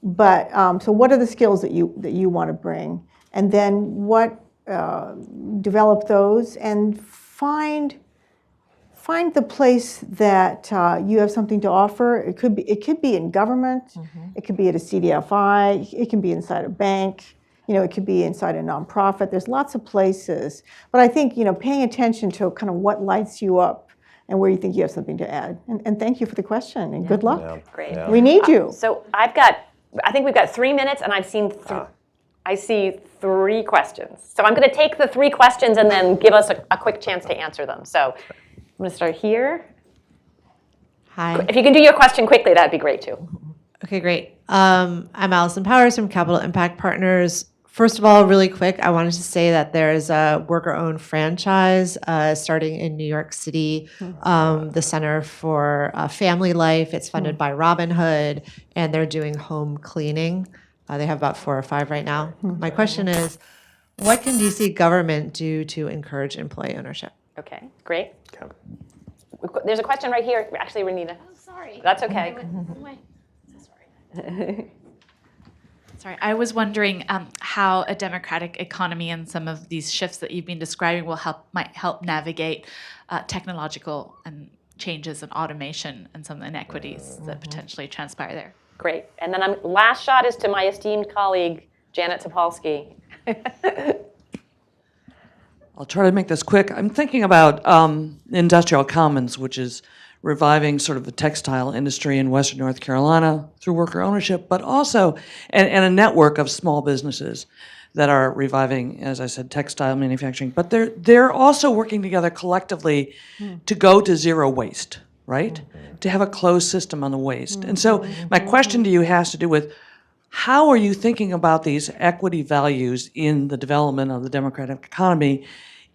D: what are the skills that you want to bring? And then develop those and find the place that you have something to offer. It could be in government. It could be at a CDFI. It can be inside a bank. It could be inside a nonprofit. There's lots of places. But I think, paying attention to kind of what lights you up and where you think you have something to add. And thank you for the question, and good luck.
F: Yeah.
E: Great.
F: Yeah.
E: We
D: We need you.
E: So I think we've got 3 minutes, and I see 3 questions. So I'm going to take the 3 questions and then give us a quick chance to answer them. So I'm going to start here.
O: Hi.
E: If you can do your question quickly, that'd be great too.
O: Okay, great. I'm Allison Powers from Capital Impact Partners. First of all, really quick, I wanted to say that there's a worker-owned franchise starting in New York City, the Center for Family Life. It's funded by Robinhood, and they're doing home cleaning. They have about 4 or 5 right now. My question is, what can DC government do to encourage employee ownership?
E: Okay, great.
F: Okay.
E: There's a question right here. Actually, Renita.
P: Oh, sorry.
E: That's okay.
P: Sorry, I was wondering how a democratic economy and some of these shifts that you've been describing might help navigate technological and changes in automation and some inequities that potentially transpire there.
E: Great. And then last shot is to my esteemed colleague, Janet Topolsky.
Q: I'll try to make this quick. I'm thinking about industrial commons, which is reviving sort of the textile industry in Western North Carolina through worker ownership, but also, and a network of small businesses that are reviving, as I said, textile manufacturing. But they're also working together collectively to go to zero waste, right? To have a closed system on the waste. And so my question to you has to do with, how are you thinking about these equity values in the development of the democratic economy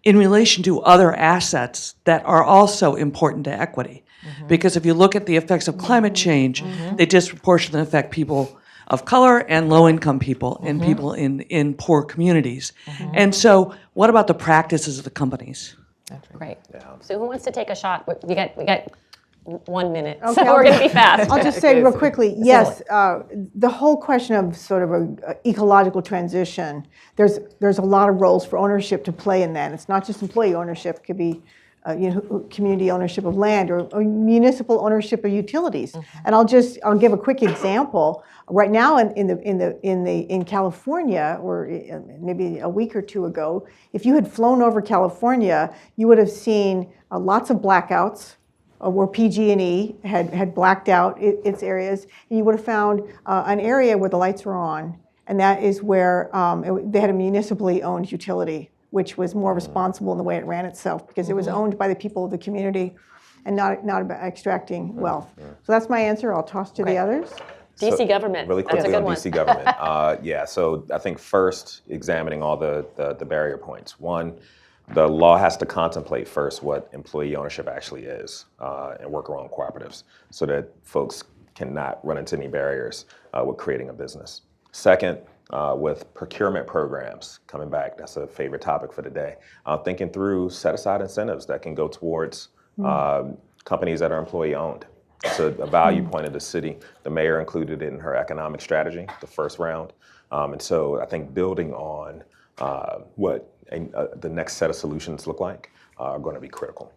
Q: in relation to other assets that are also important to equity? Because if you look at the effects of climate change, they disproportionately affect people of color and low-income people and people in poor communities. And so what about the practices of the companies?
E: Great. So who wants to take a shot? We got 1 minute,
D: Okay,
E: so we're going to be fast.
D: I'll just say real quickly, yes, the whole question of sort of an ecological transition, there's a lot of roles for ownership to play in that. It's not just employee ownership. It could be community ownership of land or municipal ownership of utilities. And I'll give a quick example. Right now in California, or maybe a week or two ago, if you had flown over California, you would have seen lots of blackouts where PG&E had blacked out its areas. And you would have found an area where the lights were on, and that is where they had a municipally owned utility, which was more responsible in the way it ran itself because it was owned by the people of the community and not about extracting wealth. So that's my answer. I'll toss to the others.
E: DC government.
F: Really
E: That's a
F: quickly
E: good
F: on
E: one.
F: DC government. Yeah, so I think first examining all the barrier points. One, the law has to contemplate first what employee ownership actually is and worker-owned cooperatives so that folks cannot run into any barriers with creating a business. Second, with procurement programs, coming back, that's a favorite topic for today, thinking through set-aside incentives that can go towards companies that are employee-owned. It's a value point of the city. The mayor included it in her economic strategy, the first round. And so I think building on what the next set of solutions look like are going to be critical.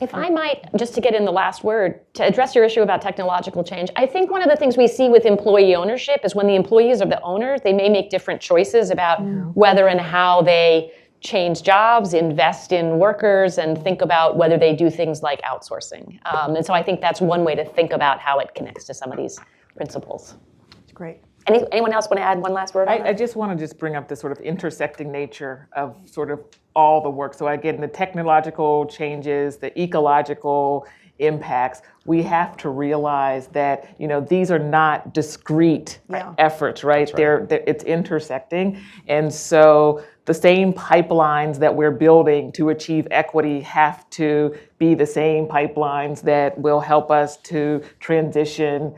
E: If I might, just to get in the last word, to address your issue about technological change, I think one of the things we see with employee ownership is when the employees are the owners, they may make different choices about whether and how they change jobs, invest in workers, and think about whether they do things like outsourcing. And so I think that's one way to think about how it connects to some of these principles.
D: It's great.
E: Anyone else want to add one last word on
G: I just want to bring up the sort of intersecting nature of sort of all the work. So again, the technological changes, the ecological impacts, we have to realize that, these are not discrete efforts, right? It's intersecting. And so the same pipelines that we're building to achieve equity have to be the same pipelines that will help us to transition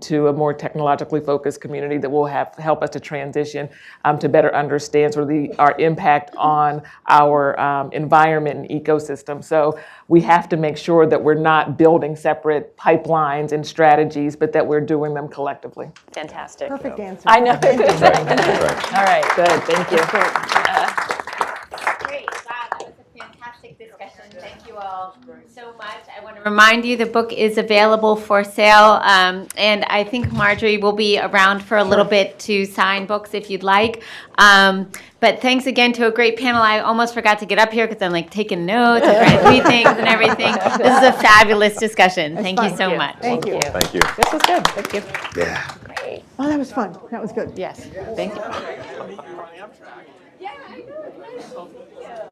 G: to a more technologically focused community, that will help us to transition to better understand sort of our impact on our environment and ecosystem. So we have to make sure that we're not building separate pipelines and strategies, but that we're doing them collectively.
E: Fantastic.
D: Perfect answer.
E: I know.
F: Right.
E: All right, good. Thank you.
C: Great. Wow, that was a fantastic discussion. Thank you all so much. I want to remind you the book is available for sale, and I think Marjorie will be around for a little bit to sign books if you'd like. But thanks again to a great panel. I almost forgot to get up here because I'm like taking notes and trying to read things and everything. This is a fabulous discussion. Thank you so much.
D: Thank you.
F: Thank you.
E: This was good. Thank you.
F: Yeah.
E: Great.
D: Oh, that was fun. That was good.
E: Yes. Thank you.
P: Yeah, I know.